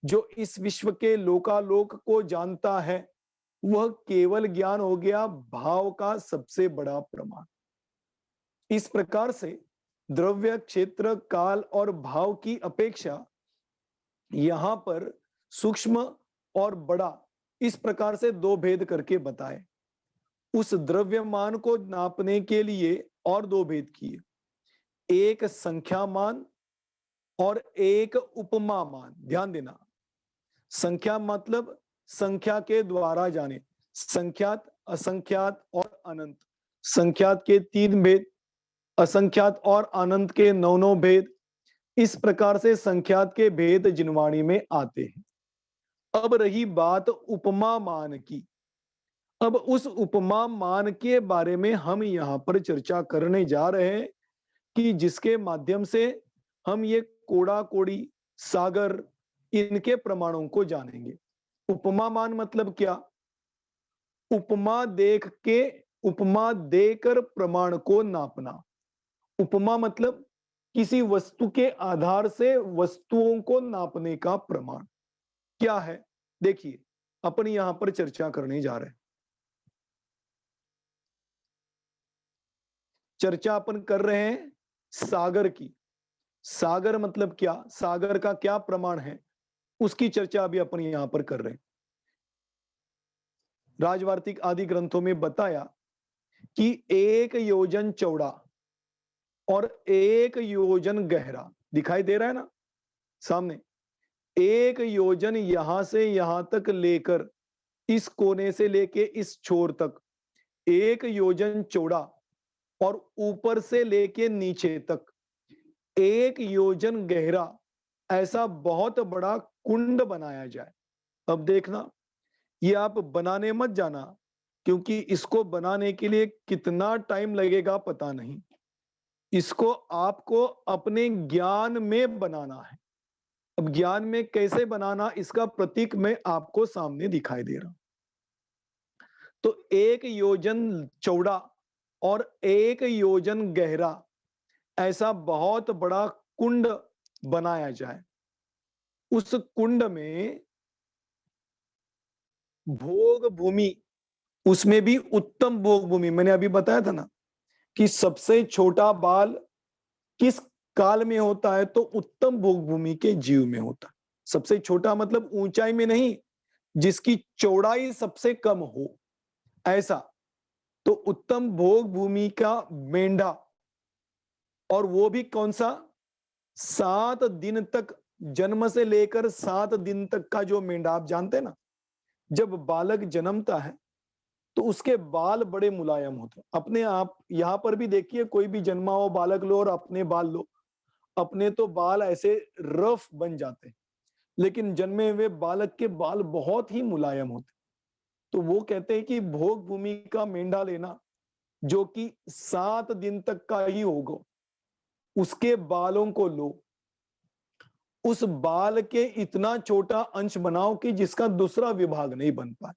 जो इस विश्व के लोकालोक को जानता है वह केवल ज्ञान हो गया भाव का सबसे बड़ा प्रमाण। इस प्रकार से द्रव्य, क्षेत्र, काल और भाव की अपेक्षा यहां पर सूक्ष्म और बड़ा इस प्रकार से दो भेद करके बताए। उस द्रव्यमान को नापने के लिए और दो भेद किए, एक संख्या मान और एक उपमा मान। ध्यान देना, संख्या मतलब संख्या के द्वारा जाने, संख्यात, असंख्यात और अनंत। संख्यात के 3 भेद, असंख्यात और अनंत के 9 भेद। इस प्रकार से संख्यात के भेद जिनवाणी में आते हैं। अब रही बात उपमा मान की। अब उस उपमा मान के बारे में हम यहां पर चर्चा करने जा रहे हैं कि जिसके माध्यम से हम ये कोड़ा कोड़ी, सागर, इनके प्रमाणों को जानेंगे। उपमा मान मतलब क्या? उपमा देख के, उपमा देकर प्रमाण को नापना। उपमा मतलब किसी वस्तु के आधार से वस्तुओं को नापने का प्रमाण क्या है। देखिए, अपन यहां पर चर्चा करने जा रहे हैं। चर्चा अपन कर रहे हैं सागर की। सागर मतलब क्या, सागर का क्या प्रमाण है, उसकी चर्चा अभी अपन यहां पर कर रहे हैं। राजवार्तिक आदि ग्रंथों में बताया कि 1 योजन चौड़ा और 1 योजन गहरा, दिखाई दे रहा है ना सामने। 1 योजन यहां से यहां तक लेकर, इस कोने से लेके इस छोर तक 1 योजन चौड़ा और ऊपर से लेके नीचे तक 1 योजन गहरा, ऐसा बहुत बड़ा कुंड बनाया जाए। अब देखना, ये आप बनाने मत जाना, क्योंकि इसको बनाने के लिए कितना टाइम लगेगा पता नहीं। इसको आपको अपने ज्ञान में बनाना है। अब ज्ञान में कैसे बनाना, इसका प्रतीक मैं आपको सामने दिखाई दे रहा हूं। तो 1 योजन चौड़ा और 1 योजन गहरा, ऐसा बहुत बड़ा कुंड बनाया जाए। उस कुंड में भोग भूमि, उसमें भी उत्तम भोग भूमि, मैंने अभी बताया था ना कि सबसे छोटा बाल किस काल में होता है, तो उत्तम भोग भूमि के जीव में होता है। सबसे छोटा मतलब ऊंचाई में नहीं, जिसकी चौड़ाई सबसे कम हो, ऐसा। तो उत्तम भोग भूमि का मेंढा, और वो भी कौन सा, 7 दिन तक, जन्म से लेकर 7 दिन तक का जो मेंढा, आप जानते हैं ना, जब बालक जन्मता है तो उसके बाल बड़े मुलायम होते हैं। अपने आप यहां पर भी देखिए, कोई भी जन्मा हो बालक लो और अपने बाल लो, अपने तो बाल ऐसे रफ बन जाते हैं, लेकिन जन्मे हुए बालक के बाल बहुत ही मुलायम होते। तो वो कहते हैं कि भोग भूमि का मेंढा लेना, जो कि 7 दिन तक का ही होगा, उसके बालों को लो, उस बाल के इतना छोटा अंश बनाओ कि जिसका दूसरा विभाग नहीं बन पाए,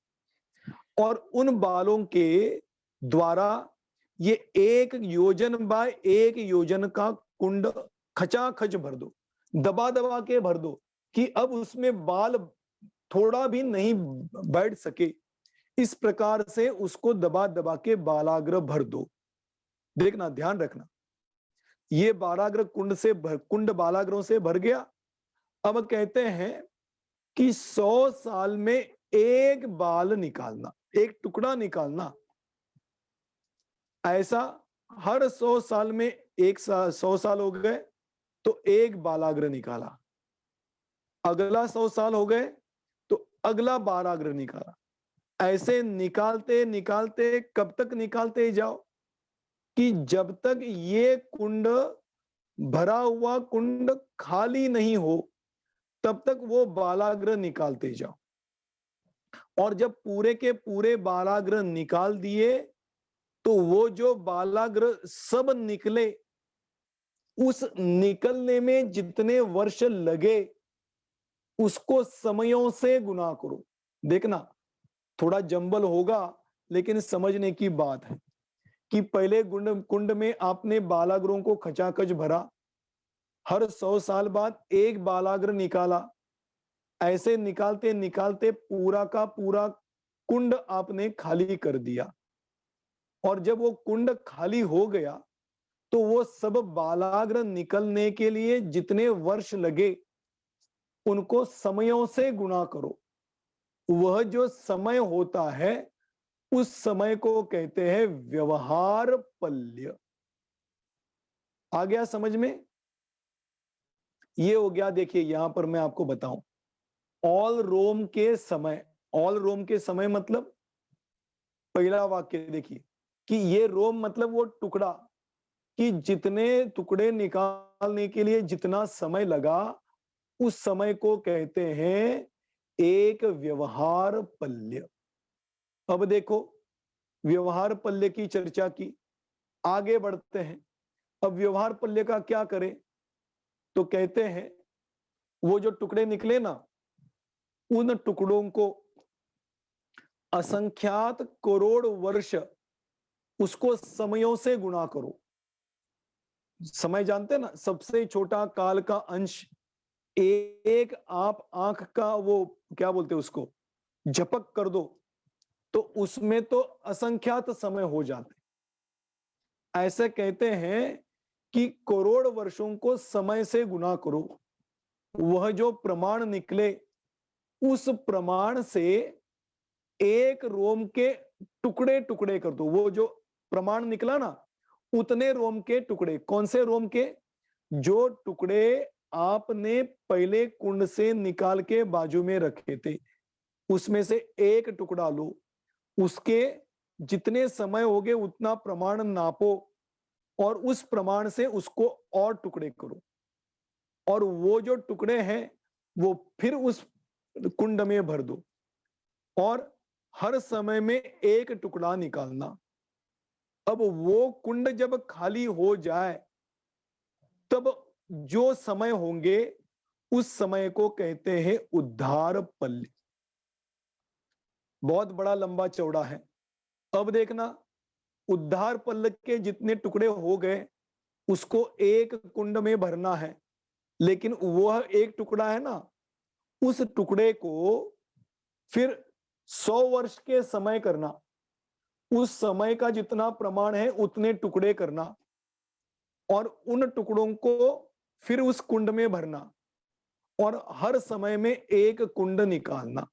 और उन बालों के द्वारा ये 1 योजन बाय 1 योजन का कुंड खचाखच भर दो, दबा दबा के भर दो, कि अब उसमें बाल थोड़ा भी नहीं बैठ सके। इस प्रकार से उसको दबा दबा के बालाग्र भर दो। देखना, ध्यान रखना, ये बालाग्र कुंड बालाग्रों से भर गया। अब कहते हैं कि 100 साल में एक बाल निकालना, एक टुकड़ा निकालना, ऐसा हर 100 साल में 100 साल हो गए तो एक बालाग्र निकाला, अगला 100 साल हो गए तो अगला बालाग्र निकाला। ऐसे निकालते निकालते कब तक निकालते जाओ कि जब तक ये कुंड, भरा हुआ कुंड खाली नहीं हो, तब तक वो बालाग्र निकालते जाओ। और जब पूरे के पूरे बालाग्र निकाल दिए तो वो जो बालाग्र सब निकले, उस निकलने में जितने वर्ष लगे उसको समयों से गुना करो। देखना, थोड़ा जंबल होगा, लेकिन समझने की बात है कि पहले कुंड में आपने बालाग्रों को खचाखच भरा, हर 100 साल बाद एक बालाग्र निकाला, ऐसे निकालते निकालते पूरा का पूरा कुंड आपने खाली कर दिया, और जब वो कुंड खाली हो गया तो वो सब बालाग्र निकलने के लिए जितने वर्ष लगे उनको समयों से गुणा करो। वह जो समय होता है उस समय को कहते हैं व्यवहार पल्य। आ गया समझ में? ये हो गया। देखिए यहां पर मैं आपको बताऊं, ऑल रोम के समय, ऑल रोम के समय मतलब पहला वाक्य देखिए कि ये रोम मतलब वो टुकड़ा, कि जितने टुकड़े निकालने के लिए जितना समय लगा उस समय को कहते हैं एक व्यवहार पल्य। अब देखो व्यवहार पल्य की चर्चा की, आगे बढ़ते हैं। अब व्यवहार पल्य का क्या करें? तो कहते हैं वो जो टुकड़े निकले ना, उन टुकड़ों को असंख्यात करोड़ वर्ष उसको समयों से गुणा करो। समय जानते हैं ना, सबसे छोटा काल का अंश एक आप आंख का वो क्या बोलते हैं उसको झपक कर दो तो उसमें तो असंख्यात समय हो जाते। ऐसे कहते हैं कि करोड़ वर्षों को समय से गुना करो, वह जो प्रमाण निकले उस प्रमाण से एक रोम के टुकड़े टुकड़े कर दो। वो जो प्रमाण निकला ना उतने रोम के टुकड़े, कौन से रोम के? जो टुकड़े आपने पहले कुंड से निकाल के बाजू में रखे थे उसमें से एक टुकड़ा लो, उसके जितने समय हो गए उतना प्रमाण नापो और उस प्रमाण से उसको और टुकड़े करो, और वो जो टुकड़े हैं वो फिर उस कुंड में भर दो, और हर समय में एक टुकड़ा निकालना। अब वो कुंड जब खाली हो जाए तब जो समय होंगे उस समय को कहते हैं उद्धार पल्य। बहुत बड़ा लंबा चौड़ा है। अब देखना, उद्धार पल्ल के जितने टुकड़े हो गए उसको एक कुंड में भरना है, लेकिन वह एक टुकड़ा है ना, उस टुकड़े को फिर 100 वर्ष के समय करना, उस समय का जितना प्रमाण है उतने टुकड़े करना, और उन टुकड़ों को फिर उस कुंड में भरना, और हर समय में एक कुंड निकालना।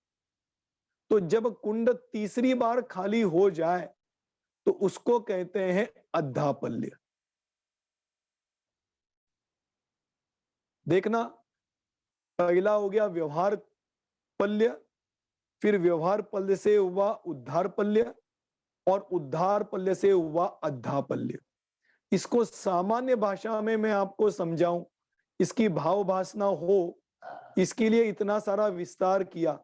तो जब कुंड तीसरी बार खाली हो जाए तो उसको कहते हैं अद्धापल्य। देखना, पहला हो गया व्यवहार पल्य, फिर व्यवहार पल्य से हुआ उद्धार पल्य, और उद्धार पल्य से हुआ अद्धापल्य। इसको सामान्य भाषा में मैं आपको समझाऊं, इसकी भाव भाषा हो, इसके लिए इतना सारा विस्तार किया।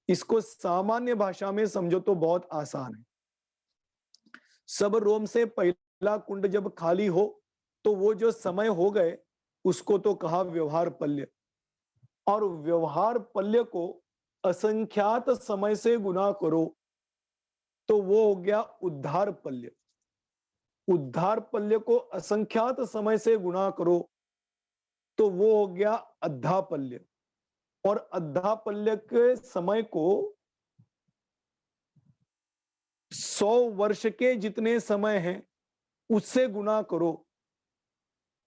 इसको सामान्य भाषा में समझो तो बहुत आसान है। सब रोम से पहला कुंड जब खाली हो तो वो जो समय हो गए उसको तो कहा व्यवहार पल्य, और व्यवहार पल्य को असंख्यात समय से गुना करो तो वो हो गया उद्धार पल्य। उद्धार पल्य को असंख्यात समय से गुना करो तो वो हो गया अद्धापल्य, और अद्धापल्य के समय को 100 वर्ष के जितने समय हैं उससे गुना करो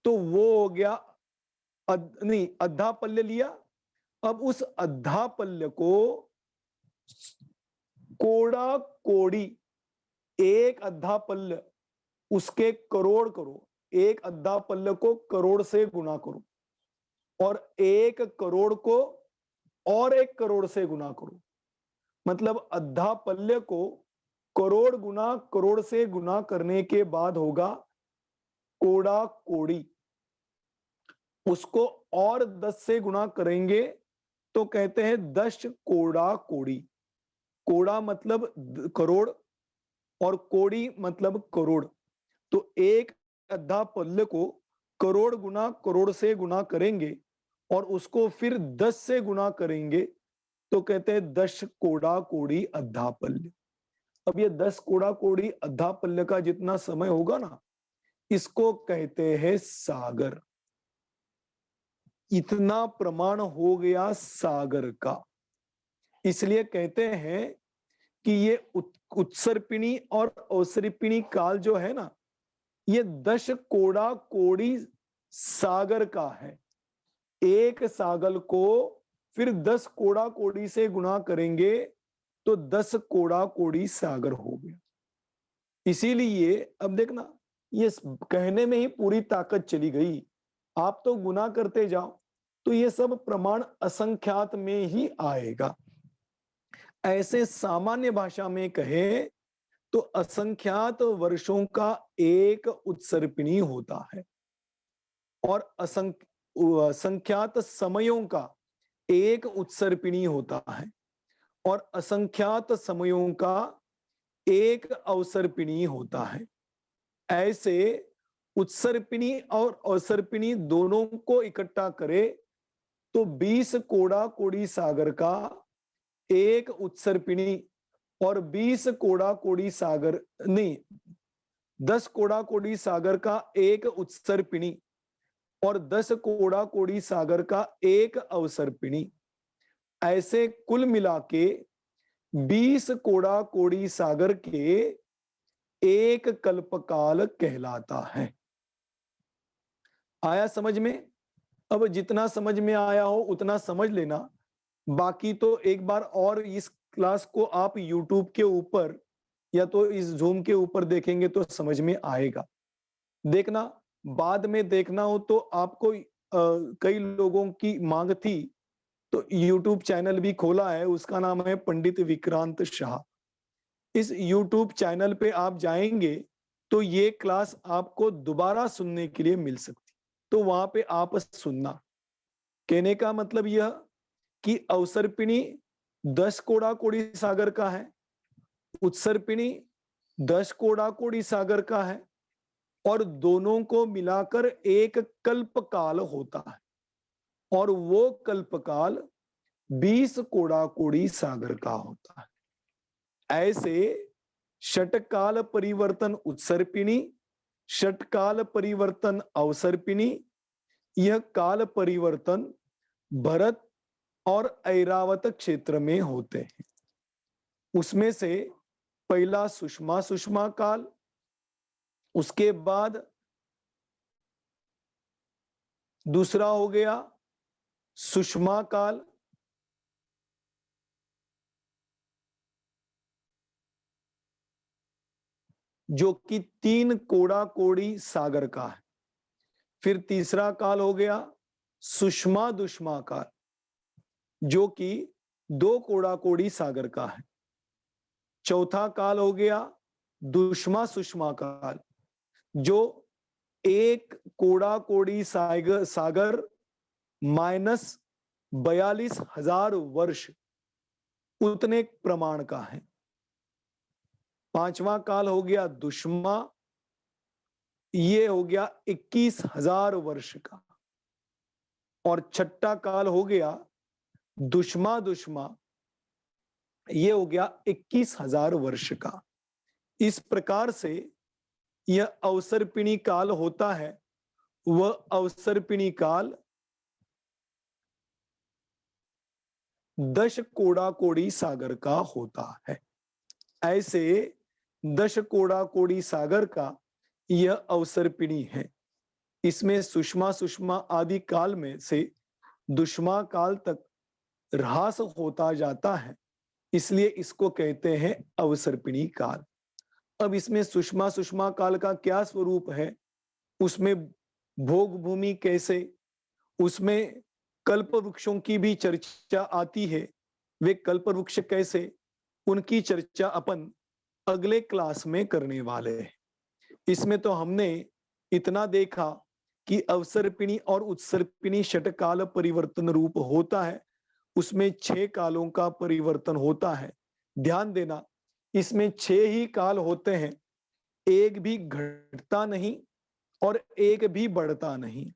तो वो हो गया नहीं, अद्धापल्य लिया। अब उस अद्धापल्य को कोड़ा कोड़ी, एक अद्धापल्य उसके करोड़ करो, एक अद्धापल्य को करोड़ से गुना करो, और एक करोड़ को और एक करोड़ से गुना करो। मतलब अद्धापल्य को करोड़ गुना करोड़ से गुना करने के बाद होगा कोड़ा कोड़ी। उसको और 10 से गुना करेंगे तो कहते हैं 10 कोड़ा कोड़ी। कोड़ा मतलब करोड़ और कोड़ी मतलब करोड़। तो एक अद्धापल्य को करोड़ गुना करोड़ से गुना करेंगे और उसको फिर 10 से गुना करेंगे तो कहते हैं 10 कोड़ा कोड़ी अद्धापल्य। अब ये 10 कोड़ा कोड़ी अद्धापल्य का जितना समय होगा ना, इसको कहते हैं सागर। इतना प्रमाण हो गया सागर का। इसलिए कहते हैं कि ये उत्सर्पिणी और अवसर्पिणी काल जो है ना, ये 10 कोड़ा कोड़ी सागर का है। एक सागर को फिर 10 कोड़ा कोड़ी से गुणा करेंगे तो 10 कोड़ा कोड़ी सागर हो गया। इसीलिए अब देखना, ये कहने में ही पूरी ताकत चली गई। आप तो गुना करते जाओ तो ये सब प्रमाण असंख्यात में ही आएगा। ऐसे सामान्य भाषा में कहे तो असंख्यात वर्षों का एक उत्सर्पिणी होता है और असंख्यात समयों का एक उत्सर्पिणी होता है और असंख्यात समयों का एक अवसर्पिणी होता है। ऐसे उत्सर्पिणी और अवसर्पिणी दोनों को इकट्ठा करे तो 20 कोड़ा कोड़ी सागर का एक उत्सर्पिणी और 20 कोड़ा कोड़ी सागर नहीं 10 कोड़ा कोड़ी सागर का एक उत्सर्पिणी और 10 कोड़ा कोड़ी सागर का एक अवसर्पिणी, ऐसे कुल मिला के 20 कोड़ा कोड़ी सागर के एक कल्पकाल कहलाता है। आया समझ में? अब जितना समझ में आया हो उतना समझ लेना, बाकी तो एक बार और इस क्लास को आप YouTube के ऊपर या तो इस Zoom के ऊपर देखेंगे तो समझ में आएगा। देखना, बाद में देखना हो तो आपको कई लोगों की मांग थी तो YouTube चैनल भी खोला है, उसका नाम है पंडित विक्रांत शाह। इस YouTube चैनल पे आप जाएंगे तो ये क्लास आपको दोबारा सुनने के लिए मिल सकती, तो वहां पे आप सुनना। कहने का मतलब यह कि अवसर्पिणी 10 कोड़ा कोड़ी सागर का है, उत्सर्पिणी 10 कोड़ा कोड़ी सागर का है और दोनों को मिलाकर एक कल्पकाल होता है और वो कल्पकाल 20 कोड़ा कोड़ी सागर का होता है। ऐसे षटकाल परिवर्तन उत्सर्पिणी, षटकाल परिवर्तन अवसर्पिणी, यह काल परिवर्तन भरत और ऐरावत क्षेत्र में होते हैं। उसमें से पहला सुषमा सुषमा काल, उसके बाद दूसरा हो गया सुषमा काल, जो कि 3 कोड़ा कोड़ी सागर का है। फिर तीसरा काल हो गया सुषमा दुष्मा काल, जो कि 2 कोड़ा कोड़ी सागर का है। चौथा काल हो गया दुष्मा सुषमा काल, जो 1 कोड़ा कोड़ी सागर माइनस 42,000 वर्ष उतने प्रमाण का है। पांचवा काल हो गया दुष्मा, ये हो गया 21,000 वर्ष का। और छठा काल हो गया दुष्मा दुष्मा, ये हो गया 21,000 वर्ष का। इस प्रकार से यह अवसर्पिणी काल होता है, वह अवसर्पिणी काल 10 कोड़ा कोड़ी सागर का होता है। ऐसे 10 कोड़ा कोड़ी सागर का यह अवसर्पिणी है। इसमें सुषमा सुषमा आदि काल में से दुष्मा काल तक ह्रास होता जाता है, इसलिए इसको कहते हैं अवसर्पिणी काल। अब इसमें सुषमा सुषमा काल का क्या स्वरूप है, उसमें भोग भूमि कैसे, उसमें कल्प वृक्षों की भी चर्चा आती है। वे कल्प वृक्ष कैसे, उनकी चर्चा अपन अगले क्लास में करने वाले हैं। इसमें तो हमने इतना देखा कि अवसर्पिणी और उत्सर्पिणी षटकाल परिवर्तन रूप होता है, उसमें 6 कालों का परिवर्तन होता है। ध्यान देना, इसमें 6 ही काल होते हैं, एक भी घटता नहीं और एक भी बढ़ता नहीं।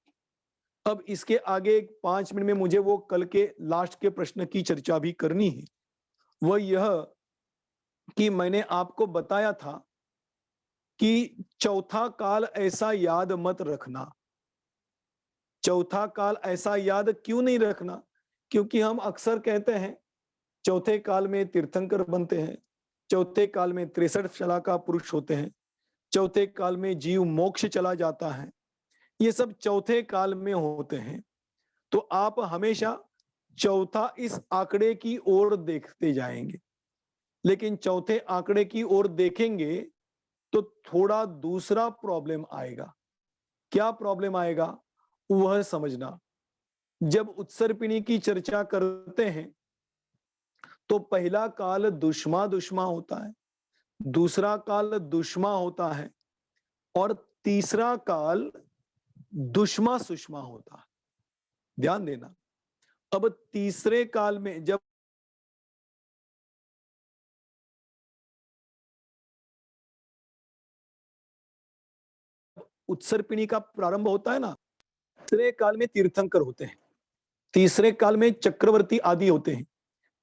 अब इसके आगे 5 मिनट में मुझे वो कल के लास्ट के प्रश्न की चर्चा भी करनी है। वह यह कि मैंने आपको बताया था कि चौथा काल ऐसा याद मत रखना चौथा काल ऐसा याद क्यों नहीं रखना? क्योंकि हम अक्सर कहते हैं चौथे काल में तीर्थंकर बनते हैं, चौथे काल में 63 शला का पुरुष होते हैं, चौथे काल में जीव मोक्ष चला जाता है। ये सब चौथे काल में होते हैं। तो आप हमेशा चौथा इस आंकड़े की ओर देखते जाएंगे, लेकिन चौथे आंकड़े की ओर देखेंगे तो थोड़ा दूसरा प्रॉब्लम आएगा। क्या प्रॉब्लम आएगा वह समझना। जब उत्सर्पिणी की चर्चा करते हैं तो पहला काल दुष्मा दुष्मा होता है, दूसरा काल दुष्मा होता है और तीसरा काल दुष्मा सुषमा होता है। ध्यान देना। अब तीसरे काल में जब उत्सर्पिणी का प्रारंभ होता है ना, तीसरे काल में तीर्थंकर होते हैं, तीसरे काल में चक्रवर्ती आदि होते हैं,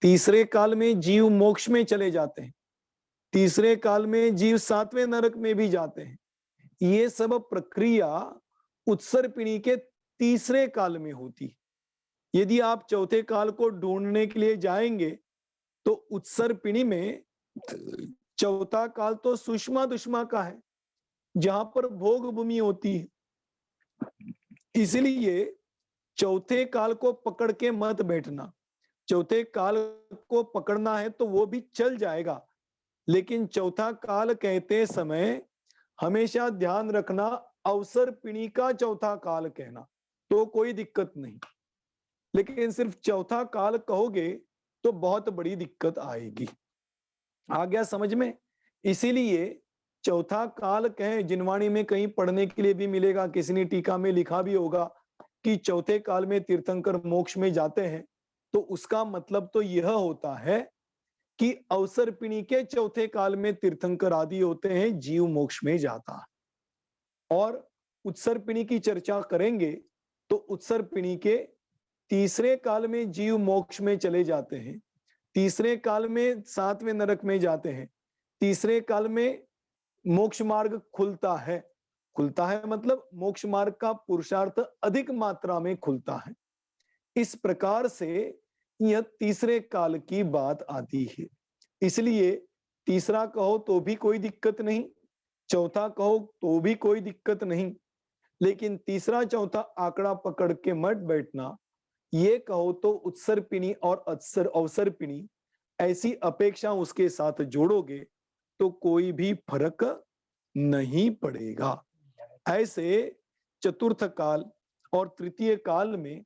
तीसरे काल में जीव मोक्ष में चले जाते हैं, तीसरे काल में जीव 7वें नरक में भी जाते हैं। ये सब प्रक्रिया उत्सर्पिणी के तीसरे काल में होती। यदि आप चौथे काल को ढूंढने के लिए जाएंगे तो उत्सर्पिणी में चौथा काल तो सुषमा दुष्मा का है, जहां पर भोग भूमि होती है। इसलिए चौथे काल को पकड़ के मत बैठना। चौथे काल को पकड़ना है तो वो भी चल जाएगा, लेकिन चौथा काल कहते समय हमेशा ध्यान रखना अवसर्पिणी का चौथा काल कहना, तो कोई दिक्कत नहीं। लेकिन सिर्फ चौथा काल कहोगे तो बहुत बड़ी दिक्कत आएगी। आ गया समझ में? इसीलिए चौथा काल कहें, जिनवाणी में कहीं पढ़ने के लिए भी मिलेगा, किसी ने टीका में लिखा भी होगा कि चौथे काल में तीर्थंकर मोक्ष में जाते हैं, तो उसका मतलब तो यह होता है कि अवसर्पिणी के चौथे काल में तीर्थंकर आदि होते हैं, जीव मोक्ष में जाता है। और उत्सर्पिणी की चर्चा करेंगे तो उत्सर्पिणी के तीसरे काल में जीव मोक्ष में चले जाते हैं, तीसरे काल में 7वें नरक में जाते हैं, तीसरे काल में मोक्ष मार्ग खुलता है। खुलता है मतलब मोक्ष मार्ग का पुरुषार्थ अधिक मात्रा में खुलता है। इस प्रकार से यह तीसरे काल की बात आती है। इसलिए तीसरा कहो तो भी कोई दिक्कत नहीं, चौथा कहो तो भी कोई दिक्कत नहीं, लेकिन तीसरा चौथा आंकड़ा पकड़ के मत बैठना। ये कहो तो उत्सर्पिणी और अवसर्पिणी ऐसी अपेक्षा उसके साथ जोड़ोगे तो कोई भी फर्क नहीं पड़ेगा। ऐसे चतुर्थ काल और तृतीय काल में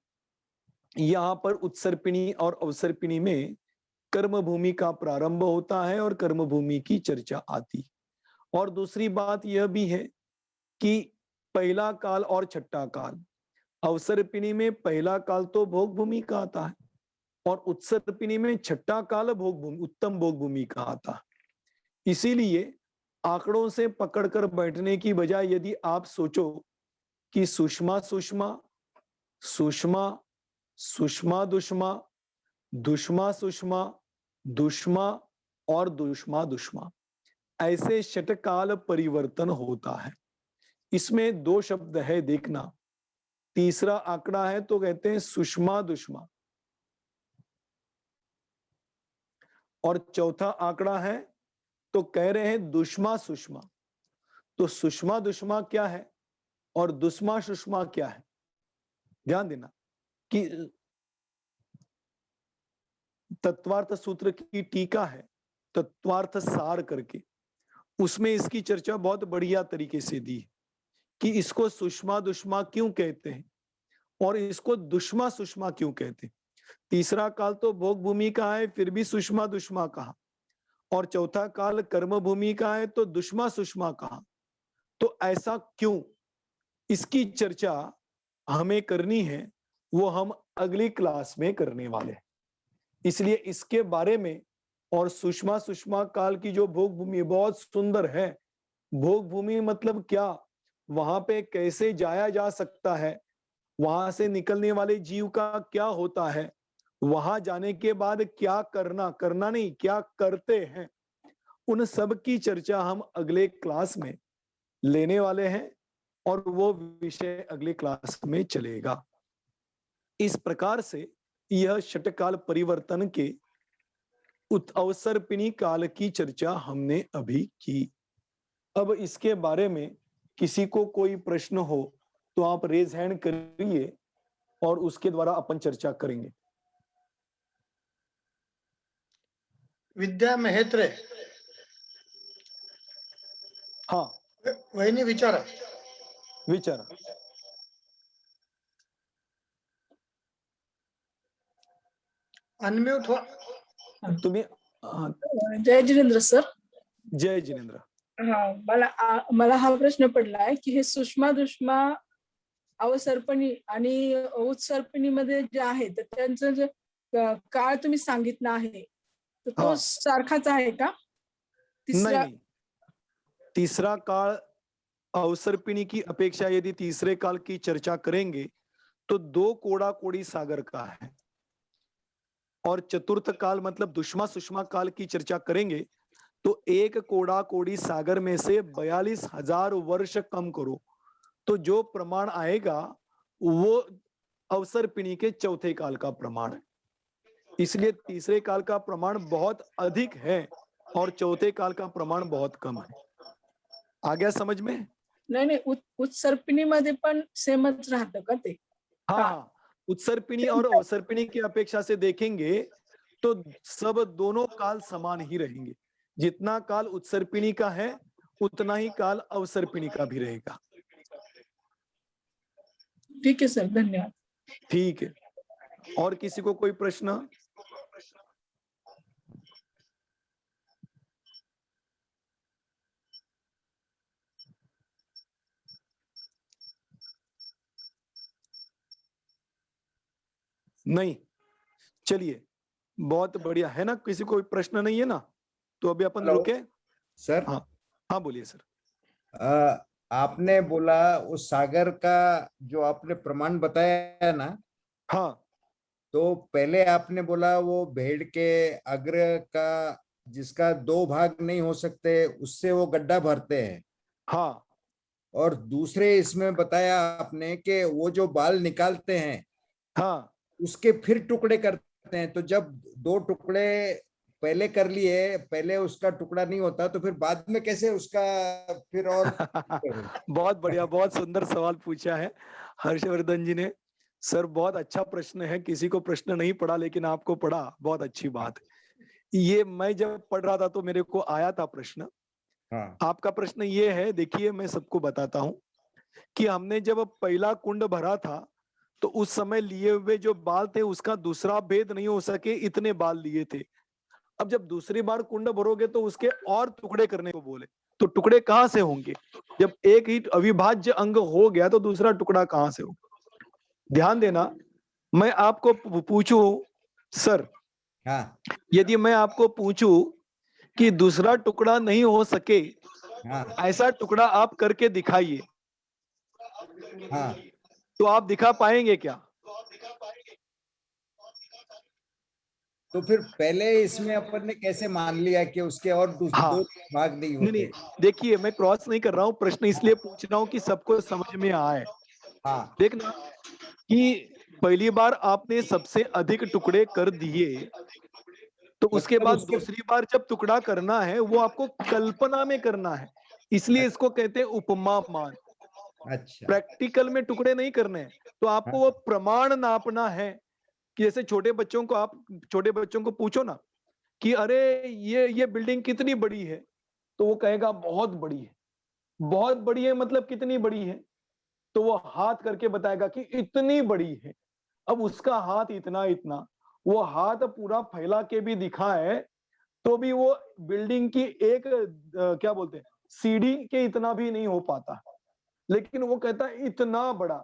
यहां पर उत्सर्पिणी और अवसर्पिणी में कर्म भूमि का प्रारंभ होता है और कर्म भूमि की चर्चा आती। और दूसरी बात यह भी है कि पहला काल और छठा काल, अवसर्पिणी में पहला काल तो भोग भूमि का आता है और उत्सर्पिणी में छठा काल भोग भूमि, उत्तम भोग भूमि का आता है। इसीलिए आंकड़ों से पकड़कर बैठने की बजाय यदि आप सोचो कि सुषमा सुषमा, सुषमा सुषमा दुष्मा, दुष्मा सुषमा, दुष्मा और दुष्मा दुष्मा, ऐसे षटकाल परिवर्तन होता है। इसमें दो शब्द है, देखना। तीसरा आंकड़ा है तो कहते हैं सुषमा दुष्मा, और चौथा आंकड़ा है तो कह रहे हैं दुष्मा सुषमा। तो सुषमा दुष्मा क्या है और दुष्मा सुषमा क्या है? ध्यान देना कि तत्वार्थ सूत्र की टीका है, तत्वार्थ सार करके, उसमें इसकी चर्चा बहुत बढ़िया तरीके से दी कि इसको सुषमा दुष्मा क्यों कहते हैं और इसको दुष्मा सुषमा क्यों कहते हैं। तीसरा काल तो भोग भूमि का है, फिर भी सुषमा दुष्मा कहा, और चौथा काल कर्म भूमि का है तो दुष्मा सुषमा कहा। तो ऐसा क्यों, इसकी चर्चा हमें करनी है, वो हम अगली क्लास में करने वाले हैं। इसलिए इसके बारे में, और सुषमा सुषमा काल की जो भोग भूमि बहुत सुंदर है। भोग भूमि मतलब क्या, वहां पे कैसे जाया जा सकता है, वहां से निकलने वाले जीव का क्या होता है, वहां जाने के बाद क्या करना, करना नहीं क्या करते हैं, उन सब की चर्चा हम अगले क्लास में लेने वाले हैं। और वो विषय अगले क्लास में चलेगा। इस प्रकार से यह षटकाल परिवर्तन के अवसर्पिणी काल की चर्चा हमने अभी की। अब इसके बारे में किसी को कोई प्रश्न हो तो आप रेज हैंड करिए और उसके द्वारा अपन चर्चा करेंगे। विद्या मेहत्रे, हाँ वहिनी विचारा. विचारा. अनम्यूट व्हा. तुम्ही जय जिनेंद्र सर. जय जिनेंद्र. हा मला हा प्रश्न पडलाय की हे सूक्ष्म अवसर्पणी आणि उत्सर्पणी मध्ये जे आहे तर त्यांचं जे काळ तुम्ही सांगितलं आहे तर तो सारखाच आहे का? नहीं, तीसरा काल अवसर्पिणी की अपेक्षा यदि तीसरे काल की चर्चा करेंगे तो 2 कोड़ा कोड़ी सागर का है, और चतुर्थ काल मतलब दुष्मा सुषमा काल की चर्चा करेंगे तो 1 कोड़ा कोड़ी सागर में से 42,000 वर्ष कम करो तो जो प्रमाण आएगा वो अवसर्पिणी के चौथे काल का प्रमाण है। इसलिए तीसरे काल का प्रमाण बहुत अधिक है और चौथे काल का प्रमाण बहुत कम है। आ गया समझ में? नाही उत्सर्पिणी मध्ये पण सेमच राहतं का ते? हाँ, उत्सर्पिणी और अवसर्पिणी की अपेक्षा से देखेंगे तो सब दोनों काल समान ही रहेंगे। जितना काल उत्सर्पिणी का है उतना ही काल अवसर्पिणी का भी रहेगा। ठीक है सर, धन्यवाद. ठीक है, और किसी को कोई प्रश्न? नहीं, चलिए बहुत बढ़िया है ना। किसी को कोई प्रश्न नहीं है ना, तो अभी अपन रुके सर. हाँ हाँ बोलिए सर. आपने बोला उस सागर का जो आपने प्रमाण बताया ना, हाँ तो पहले आपने बोला वो भेड़ के अग्र का जिसका 2 भाग नहीं हो सकते उससे वो गड्ढा भरते हैं, हाँ और दूसरे इसमें बताया आपने कि वो जो बाल निकालते हैं हाँ उसके फिर टुकड़े करते हैं, तो जब 2 टुकड़े पहले कर लिए, पहले उसका टुकड़ा नहीं होता तो फिर बाद में कैसे उसका फिर और बहुत बढ़िया, बहुत सुंदर सवाल पूछा है हर्षवर्धन जी ने। सर बहुत अच्छा प्रश्न है, किसी को प्रश्न नहीं पड़ा लेकिन आपको पड़ा, बहुत अच्छी बात है। ये मैं जब पढ़ रहा था तो मेरे को आया था प्रश्न। हाँ. आपका प्रश्न ये है, देखिए मैं सबको बताता हूं कि हमने जब पहला कुंड भरा था तो उस समय लिए हुए जो बाल थे उसका दूसरा भेद नहीं हो सके, इतने बाल लिए थे। अब जब दूसरी बार कुंड भरोगे तो उसके और टुकड़े करने को बोले, तो टुकड़े कहां से होंगे? जब एक ही अविभाज्य अंग हो गया तो दूसरा टुकड़ा कहां से होगा? ध्यान देना, मैं आपको पूछूं सर, हाँ. यदि मैं आपको पूछूं कि दूसरा टुकड़ा नहीं हो सके, हाँ. ऐसा टुकड़ा आप करके दिखाइए, हाँ. तो आप दिखा पाएंगे क्या? तो फिर पहले इसमें अपन ने कैसे मान लिया कि उसके और हाँ। 2 भाग नहीं नहीं होते? नहीं, देखिए मैं क्रॉस नहीं कर रहा हूँ, प्रश्न इसलिए पूछ रहा हूँ कि सबको समझ में आए। हाँ. देखना कि पहली बार आपने सबसे अधिक टुकड़े कर दिए तो उसके मतलब बाद उसके दूसरी बार जब टुकड़ा करना है वो आपको कल्पना में करना है, इसलिए इसको कहते हैं उपमा मान। अच्छा. प्रैक्टिकल में टुकड़े नहीं करने हैं, तो आपको वो प्रमाण नापना है कि जैसे छोटे बच्चों को, आप छोटे बच्चों को पूछो ना कि अरे ये बिल्डिंग कितनी बड़ी है, तो वो कहेगा बहुत बड़ी है। बहुत बड़ी है मतलब कितनी बड़ी है? तो वो हाथ करके बताएगा कि इतनी बड़ी है। अब उसका हाथ इतना इतना, वो हाथ पूरा फैला के भी दिखाए तो भी वो बिल्डिंग की एक क्या बोलते हैं सीढ़ी के इतना भी नहीं हो पाता, लेकिन वो कहता है इतना बड़ा।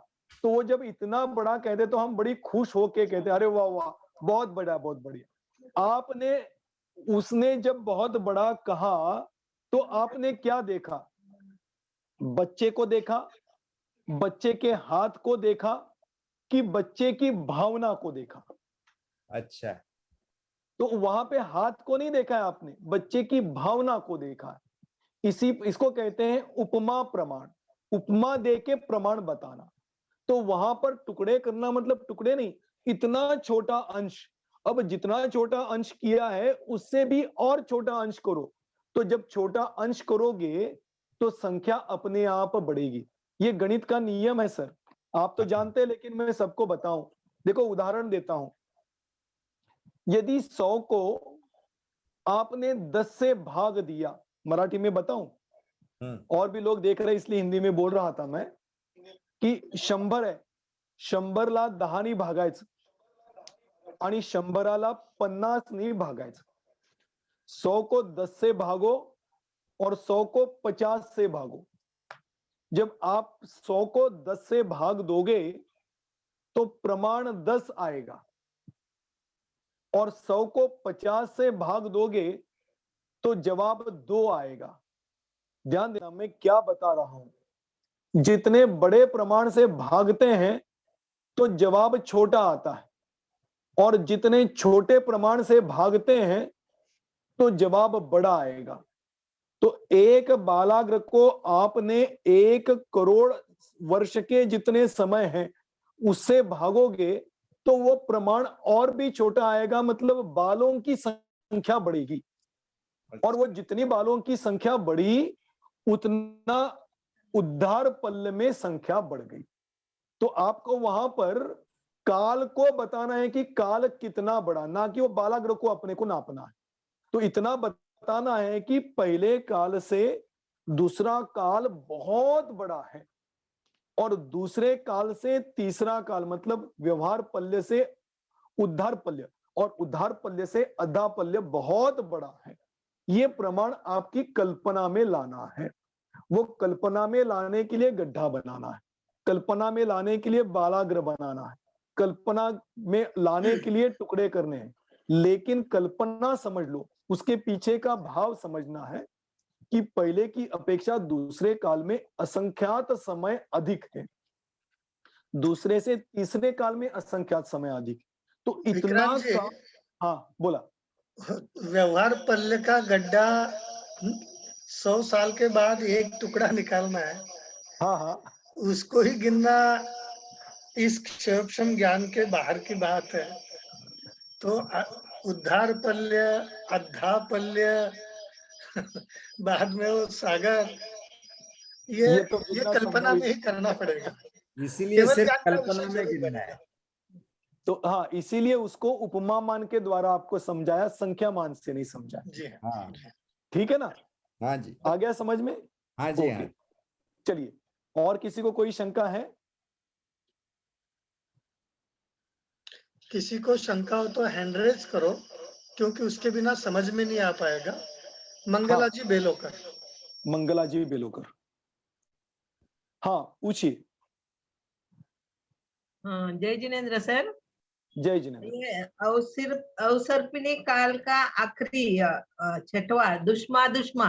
तो वो जब इतना बड़ा कहते तो हम बड़ी खुश होके कहते अरे वाह वाह बहुत बड़ा बहुत बढ़िया। आपने उसने जब बहुत बड़ा कहा तो आपने क्या देखा? बच्चे को देखा, बच्चे के हाथ को देखा, कि बच्चे की भावना को देखा? अच्छा. तो वहां पे हाथ को नहीं देखा है आपने, बच्चे की भावना को देखा है। इसको कहते हैं उपमा प्रमाण। उपमा दे के प्रमाण बताना। तो वहां पर टुकड़े करना मतलब टुकड़े नहीं, इतना छोटा अंश। अब जितना छोटा अंश किया है उससे भी और छोटा अंश करो। तो जब छोटा अंश करोगे तो संख्या अपने आप बढ़ेगी। ये गणित का नियम है सर, आप तो जानते हैं, लेकिन मैं सबको बताऊं। देखो उदाहरण देता हूं, यदि 100 को आपने 10 से भाग दिया, मराठी में बताऊं, और भी लोग देख रहे हैं इसलिए हिंदी में बोल रहा था मैं, कि 100 आहे, 100ला 10 भागायचं आणि 100ला 50 भागायचं। 100 को 10 से भागो और 100 को 50 से भागो। जब आप 100 को 10 से भाग दोगे तो प्रमाण 10 आएगा, और 100 को 50 से भाग दोगे तो जवाब 2 आएगा। ध्यान देना मैं क्या बता रहा हूं, जितने बड़े प्रमाण से भागते हैं तो जवाब छोटा आता है, और जितने छोटे प्रमाण से भागते हैं तो जवाब बड़ा आएगा। तो एक बालाग्र को आपने 1 करोड़ वर्ष के जितने समय हैं उससे भागोगे तो वो प्रमाण और भी छोटा आएगा, मतलब बालों की संख्या बढ़ेगी, और वो जितनी बालों की संख्या बढ़ी उतना उद्धार पल्ल में संख्या बढ़ गई। तो आपको वहां पर काल को बताना है कि काल कितना बड़ा, ना कि वो बालाग्र को अपने को नापना है। तो इतना बताना है कि पहले काल से दूसरा काल बहुत बड़ा है, और दूसरे काल से तीसरा काल मतलब व्यवहार पल्य से उद्धार पल्य, और उद्धार पल्य से अधा पल्य बहुत बड़ा है। ये प्रमाण आपकी कल्पना में लाना है। वो कल्पना में लाने के लिए गड्ढा बनाना है, कल्पना में लाने के लिए बालाग्र बनाना है, कल्पना में लाने के लिए टुकड़े करने हैं। लेकिन कल्पना समझ लो, उसके पीछे का भाव समझना है कि पहले की अपेक्षा दूसरे काल में असंख्यात समय अधिक है, दूसरे से तीसरे काल में असंख्यात समय अधिक। तो इतना विक्रांत जी, का, हाँ बोला। व्यवहार पल्ले का गड्ढा 100 साल के बाद एक टुकड़ा निकालना है, हाँ हाँ, उसको ही गिनना इस क्षेपक्षम ज्ञान के बाहर की बात है। तो उद्धार पल्य, अद्धा पल्य, बाद में वो सागर, ये तो ये गिनना कल्पना संभव, में ही करना पड़ेगा। इसीलिए केवल सिर्फ ज्ञान का कल्पना विषय में जरूर गिनना बनेगा। है। तो हाँ, इसीलिए उसको उपमा मान के द्वारा आपको समझाया, संख्या मान से नहीं समझाया। जी हाँ, हाँ ठीक है ना, हाँ जी, आ गया समझ में? हाँ जी, ओके, हाँ। चलिए, और किसी को कोई शंका है? किसी को शंका हो तो हैंड रेज करो, क्योंकि उसके बिना समझ में नहीं आ पाएगा। मंगला जी बेलोकर। मंगला जी बेलोकर, हाँ पूछिए। हाँ, जय जिनेन्द्र सर। जय जिनेन्द्र। ये अवसर्पिणी काल का आखिरी छठवा दुष्मा दुष्मा,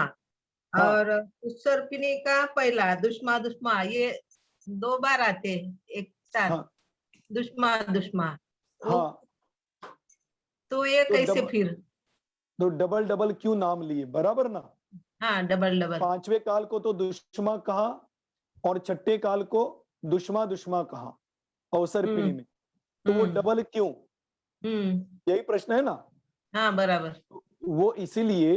हाँ, और उत्सर्पिणी का पहला दुष्मा दुष्मा, ये 2 बार आते हैं एक साथ, हाँ, दुष्मा दुष्मा। हाँ, तो ये तो कैसे फिर? तो डबल डबल क्यों नाम लिए, बराबर ना? हाँ, डबल डबल। 5वें काल को तो दुष्मा कहा और छठे काल को दुष्मा दुष्मा कहा अवसर्पिणी में, तो वो डबल क्यों, यही प्रश्न है ना? हाँ बराबर। वो इसीलिए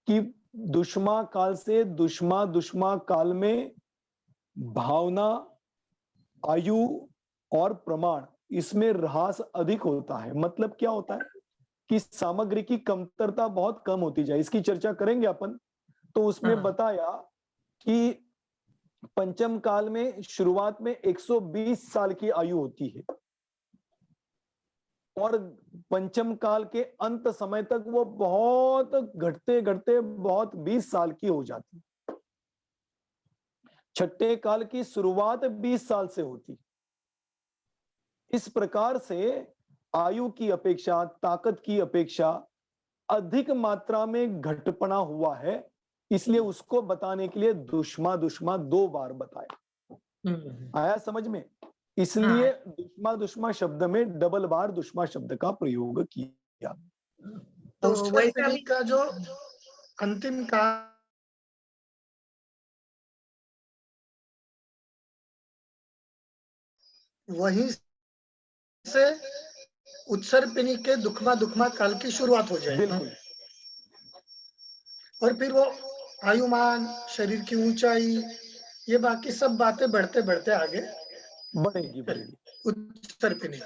कि दुष्मा काल से दुष्मा दुष्मा काल में भावना, आयु और प्रमाण, इसमें ह्रास अधिक होता है। मतलब क्या होता है कि सामग्री की कमतरता बहुत कम होती जाए, इसकी चर्चा करेंगे अपन। तो उसमें हाँ। बताया कि पंचम काल में शुरुआत में 120 साल की आयु होती है, और पंचम काल के अंत समय तक वो बहुत घटते घटते बहुत 20 साल की हो जाती। छठे काल की शुरुआत 20 साल से होती। इस प्रकार से आयु की अपेक्षा, ताकत की अपेक्षा अधिक मात्रा में घटपना हुआ है, इसलिए उसको बताने के लिए दुष्मा दुष्मा 2 बार बताया। आया समझ में? इसलिए दुष्मा दुष्मा शब्द में डबल बार दुष्मा शब्द का प्रयोग किया। तो वैसा भी का जो अंतिम काल वहीं से उत्सर्पिणी के दुखमा काल की शुरुआत हो जाएगी। बिल्कुल और फिर वो आयुमान, शरीर की ऊंचाई, ये बाकी सब बातें बढ़ते बढ़ते आगे बढ़ेगी बढ़ेगी। उत्सर्पिणी।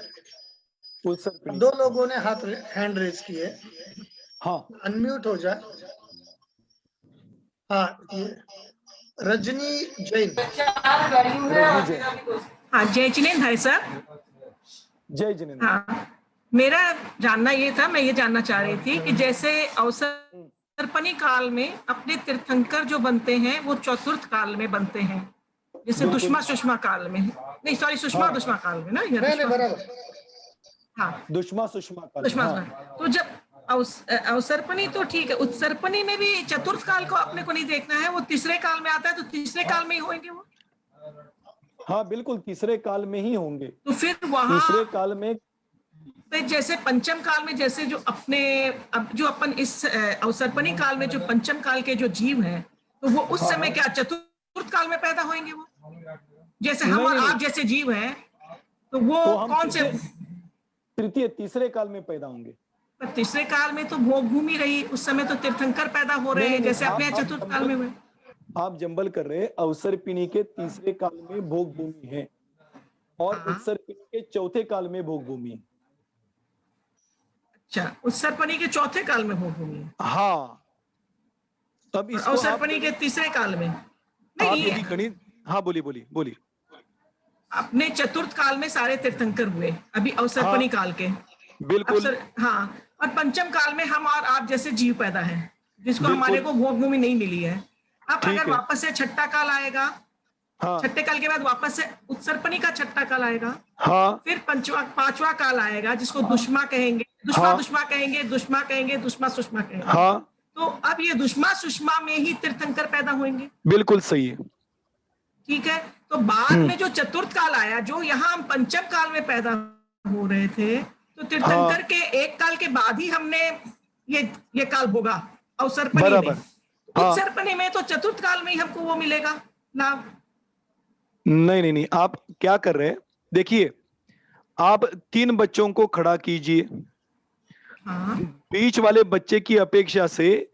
उत्सर्पिणी। दो लोगों ने हैंड रेज किए, हाँ अनम्यूट हो जाए। हाँ, ये रजनी जैन। रजनी जैन। हाँ, जय जिनेन्द्र है सर। जय जिनेन्द्र। हाँ, मेरा जानना ये था, मैं ये जानना चाह रही थी कि जैसे अवसर्पणी काल में अपने तीर्थंकर जो बनते हैं वो चतुर्थ काल में बनते हैं, जैसे बिल्कुल। दुष्मा सुषमा काल में, नहीं सॉरी सुषमा हाँ। दुष्मा काल में ना, या नहीं, दुष्मा बराबर। हाँ दुष्मा सुषमा काल। दुष्मा हाँ। सुषमा। तो जब अवसर्पणी तो ठीक है, उत्सर्पणी में भी चतुर्थ काल को अपने को नहीं देखना है, वो तीसरे काल में आता है, तो तीसरे काल में ही होंगे वो। हाँ बिल्कुल तीसरे काल में ही होंगे। तो फिर वहां तीसरे काल में जैसे पंचम काल में, जैसे जो अपने अब जो अपन इस अवसर्पणी काल में जो पंचम काल के जो जीव हैं, तो वो उस समय क्या चतुर्थ काल में पैदा होंगे वो, जैसे हम और आप जैसे जीव हैं, तो वो तो हम कौन से तृतीय तीसरे काल में पैदा होंगे। पर तीसरे काल में तो भोग भूमि रही, उस समय तो तीर्थंकर पैदा हो रहे हैं, जैसे अपने चतुर्थ काल में हुए। आप जंबल कर रहे हैं। अवसर्पिणी के तीसरे काल में भोग भूमि है और उत्सर्पिणी के चौथे काल में भोग भूमि है। अच्छा, उत्सर्पणी के चौथे काल में भोग भूमि है। हाँ, अब इसको अवसर्पणी के तीसरे काल में नहीं, यदि गणित। हाँ बोलिए। अपने चतुर्थ काल में सारे तीर्थंकर हुए, अभी अवसर्पणी काल के। बिल्कुल। हाँ, और पंचम काल में हम और आप जैसे जीव पैदा हैं, जिसको हमारे को भोग भूमि नहीं मिली है। अब अगर वापस से छठा काल आएगा, छठे काल के बाद वापस से उत्सर्पणी का छठा काल आएगा, फिर पांचवा काल आएगा, जिसको दुष्मा कहेंगे, दुष्मा कहेंगे, दुष्मा सुषमा कहेंगे। तो अब ये दुष्मा सुषमा में ही तीर्थंकर पैदा होंगे। बिल्कुल सही है। ठीक है, तो बाद में जो चतुर्थ काल आया, जो यहाँ हम पंचम काल में पैदा हो रहे थे, तो तीर्थंकर के एक काल के बाद ही हमने ये काल भोगा अवसर्पणी में। उत्सर्पणी में तो चतुर्थ काल में ही हमको वो मिलेगा लाभ। नहीं, आप क्या कर रहे हैं? देखिए, आप 3 बच्चों को खड़ा कीजिए। बीच वाले बच्चे की अपेक्षा से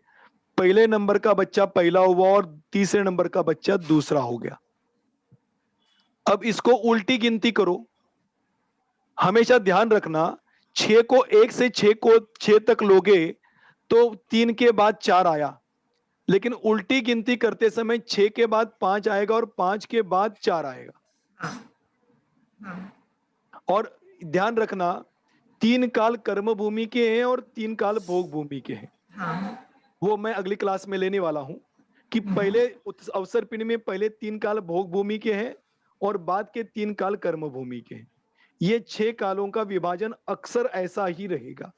पहले नंबर का बच्चा पहला हुआ और तीसरे नंबर का बच्चा दूसरा हो गया। अब इसको उल्टी गिनती करो। हमेशा ध्यान रखना, 6 को 1 से 6 तक लोगे तो 3 के बाद 4 आया, लेकिन उल्टी गिनती करते समय 6 के बाद 5 आएगा और 5 के बाद 4 आएगा। और ध्यान रखना, 3 काल कर्म भूमि के हैं और 3 काल भोग भूमि के हैं। वो मैं अगली क्लास में लेने वाला हूं कि पहले अवसर्पिणी में पहले 3 काल भोग भूमि के हैं और बाद के 3 काल कर्म भूमि के हैं। ये 6 कालों का विभाजन अक्सर ऐसा ही रहेगा।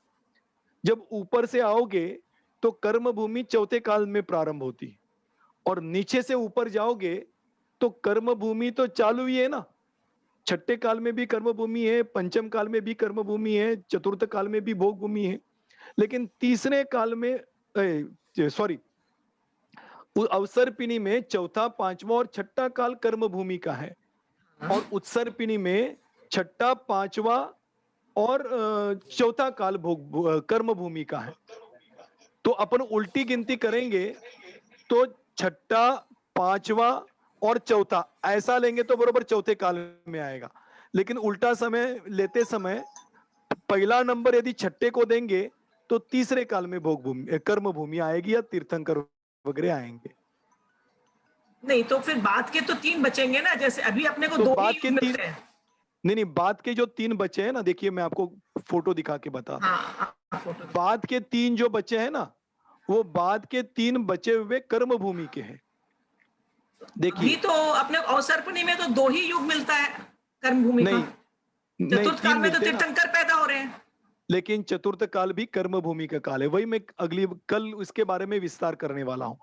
जब ऊपर से आओगे तो कर्म भूमि चौथे काल में प्रारंभ होती है और नीचे से ऊपर जाओगे तो कर्म भूमि तो चालू ही है ना। छठे काल में भी कर्म भूमि है, पंचम काल में भी कर्म भूमि है, चतुर्थ काल में भी भोग भूमि है, लेकिन तीसरे काल में अवसर्पिणी में चौथा, पांचवा और छठा काल कर्म भूमि का है और उत्सर्पिणी में छठा, पांचवा और चौथा काल कर्म भूमि का है। तो अपन उल्टी गिनती करेंगे तो छठा, पांचवा और चौथा ऐसा लेंगे तो बरोबर चौथे काल में आएगा, लेकिन उल्टा समय लेते समय पहला नंबर यदि छठे को देंगे तो तीसरे काल में भोग भूमि कर्म भूमि आएगी या तीर्थंकर वगैरह आएंगे। नहीं तो फिर बाद के तो 3 बचेंगे ना, जैसे अभी अपने को 2 ही युग मिलते हैं। नहीं, बाद के जो 3 बचे हैं ना, देखिए मैं आपको फोटो दिखा के बता। बाद के 3 जो बचे हैं ना, वो बाद के 3 बचे हुए कर्म भूमि के हैं। देखिए तो अपने अवसर्पणी में तो 2 ही युग मिलता है कर्म भूमि का। चतुर्थ काल में तो तीर्थंकर पैदा हो रहे हैं, लेकिन चतुर्थ काल भी कर्म भूमि का काल है। वही मैं कल इसके बारे में विस्तार करने वाला हूं।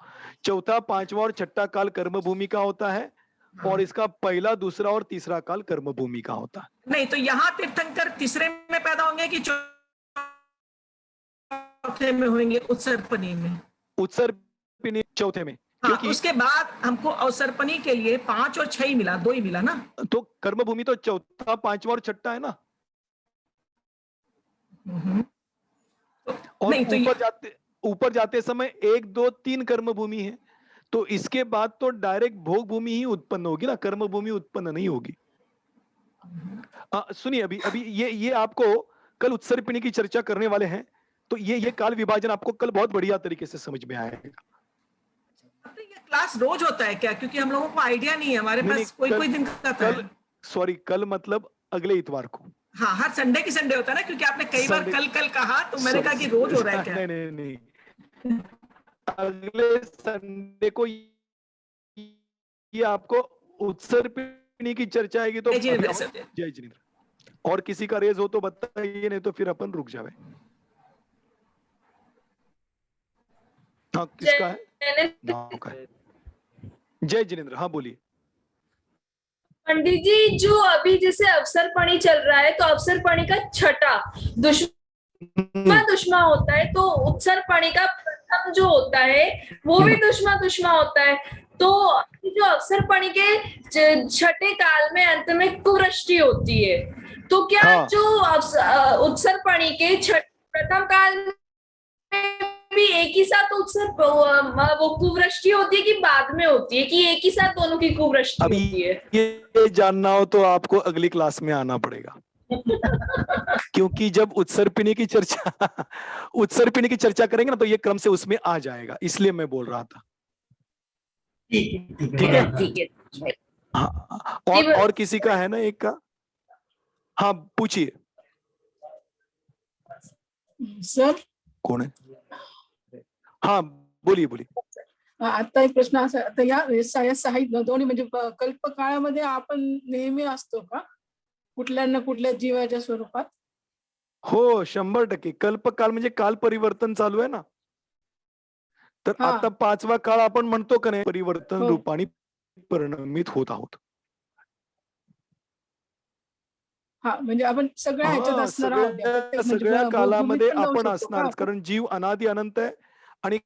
चौथा, पांचवा और छठा काल कर्म भूमि का होता है और इसका पहला, दूसरा और तीसरा काल कर्म भूमि का होता है। नहीं तो यहाँ तीर्थंकर तीसरे में पैदा होंगे कि चौथे में होंगे? उत्सर्पणी में। उत्सर्पिणी चौथे में, क्योंकि उसके बाद हमको अवसर्पणी के लिए 5 और 6 ही मिला, 2 ही मिला ना। तो कर्मभूमि तो चौथा, पांचवा और छठा है ना। और नहीं तो ऊपर जाते समय 1 2 3 कर्मभूमि है, तो इसके बाद तो डायरेक्ट भोग भूमि ही उत्पन्न होगी ना, कर्म भूमि उत्पन्न नहीं होगी। सुनिए, अभी अभी ये आपको कल उत्सर्पिणी की चर्चा करने वाले हैं, तो ये काल विभाजन आपको कल बहुत बढ़िया तरीके से समझ में आएगा। ये क्लास रोज होता है क्या? क्योंकि हम लोगों को आइडिया नहीं है, हमारे पास कोई दिन करता है। सॉरी, कल मतलब अगले इतवार को। हाँ, हर संडे की संडे होता है ना, क्योंकि आपने कई बार कल कहा, तो मैंने कहा कि रोज हो रहा है क्या? नहीं, अगले संडे को ये आपको उत्सर्पिणी की चर्चा आएगी। तो जय जिनेंद्र, और किसी का रेज हो तो बताइए, नहीं तो फिर अपन रुक जावे। हाँ, किसका है? नाम का है जय जिनेंद्र। हाँ बोलिए। पंडित जी, जो अभी जैसे अवसरपणी चल रहा है, तो अवसरपणी का छठा दुश्मा होता है, तो उत्सरपणी का प्रथम जो होता है वो भी दुश्मा होता है। तो जो अवसरपणी के छठे काल में अंत में कुवृष्टि होती है, तो क्या जो उत्सरपणी के प्रथम काल में भी एक ही साथ वो कुवृष्टि होती है कि बाद में होती है, कि एक ही साथ दोनों की कुवृष्टि होती है? ये जानना हो तो आपको अगली क्लास में आना पड़ेगा। क्योंकि जब उत्सर्पिणी की चर्चा करेंगे ना, तो ये क्रम से उसमें आ जाएगा, इसलिए मैं बोल रहा था। ठीक है। हाँ, और किसी का है ना एक का? हाँ पूछिए। सर कोण आहे? हाँ बोलिए. आता एक प्रश्न असा, आता या साहित्य दोन्ही म्हणजे कल्पकाळामध्ये आपण नेहमी असतो का कुठल्या ना कुठल्या जीवाच्या स्वरूपात? हो 100%. कल्पकाल म्हणजे काल परिवर्तन चालू आहे ना, तर आता 5वा काळ आपण म्हणतो का नाही, परिवर्तन रूपाने परिणमित होत आहोत. हा, म्हणजे आपण सगळ्या ह्याच्यात असणार आहोत, सगळ्या कालामध्ये आपण असणार, कारण जीव अनादि अनंत आहे आणि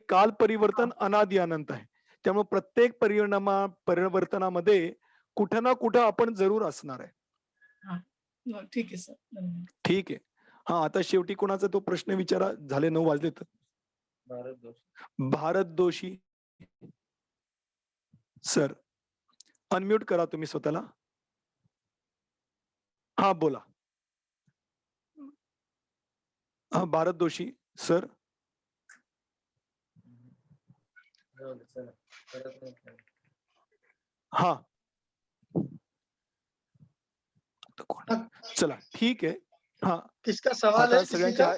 काल परिवर्तन अनादि अनंत आहे. त्यामुळे प्रत्येक परिवर्तनामध्ये कुठं ना कुठं आपण जरूर असणार आहे. ठीक आहे सर. ठीक आहे. हा, आता शेवटी कोणाचा तो प्रश्न विचारा. झाले 9 वाजले. तर भारत दोषी सर, अनम्यूट करा तुम्ही स्वतःला. हा बोला. हा, भारत दोषी सर. हा चला ठीक है. हाँ, किसका सवाल है? सगळ्यांच्या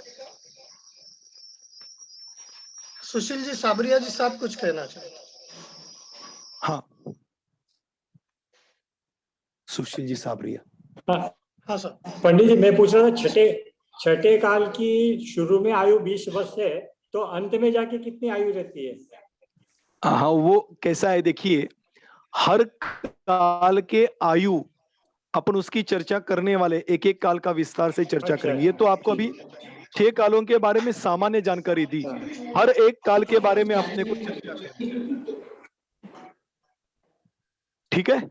सुशील जी साबरिया जी साहब कुछ कहना चाहते? हाँ, सुशील जी साबरिया. हाँ सर. पंडित जी, मैं पूछ रहा था, छठे काल की शुरू में आयु 20 वर्ष है, तो अंत में जाके कितनी आयु रहती है? हाँ, वो कैसा है देखिए, हर काल के आयु अपन उसकी चर्चा करने वाले, एक एक काल का विस्तार से चर्चा करेंगे. ये तो आपको अभी 6 कालों के बारे में सामान्य जानकारी दी, हर एक काल के बारे में अपने को चर्चा करेंगे. ठीक है,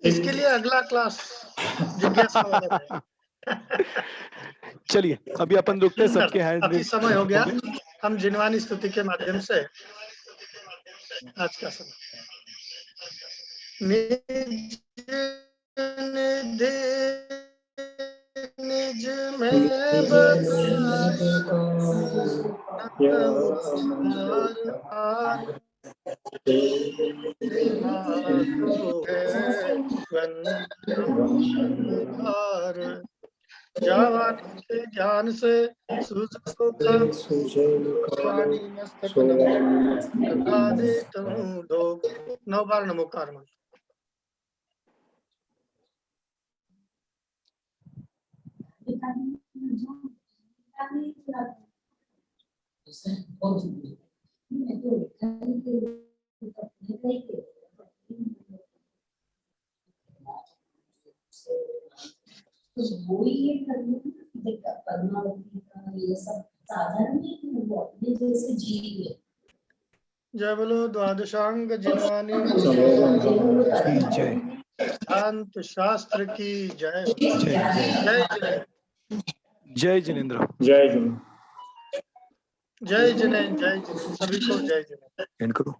इसके लिए अगला क्लास जिज्ञासा वाला है. चलिए अभी अपन रुकते हैं. सबके हैंड अभी समय हो गया. हम जिनवानी स्तुति के माध्यम से आज का समय निज में जवान के ज्ञान से मस्तक दो 9 बार नमोकार मंत्र. वो ये पद्मावती का ये सब साधारण नहीं, वो अपने जैसे जीव है, जय बोलो द्वादशांग जिनवानी की जय। शांत शास्त्र की जय। जय जय जय जय जिनेन्द्र। जय जिनेन्द्र। जय जिनेन्द्र, जय जिनेन्द्र, सभी को जय जिनेन्द्र। एंड करो।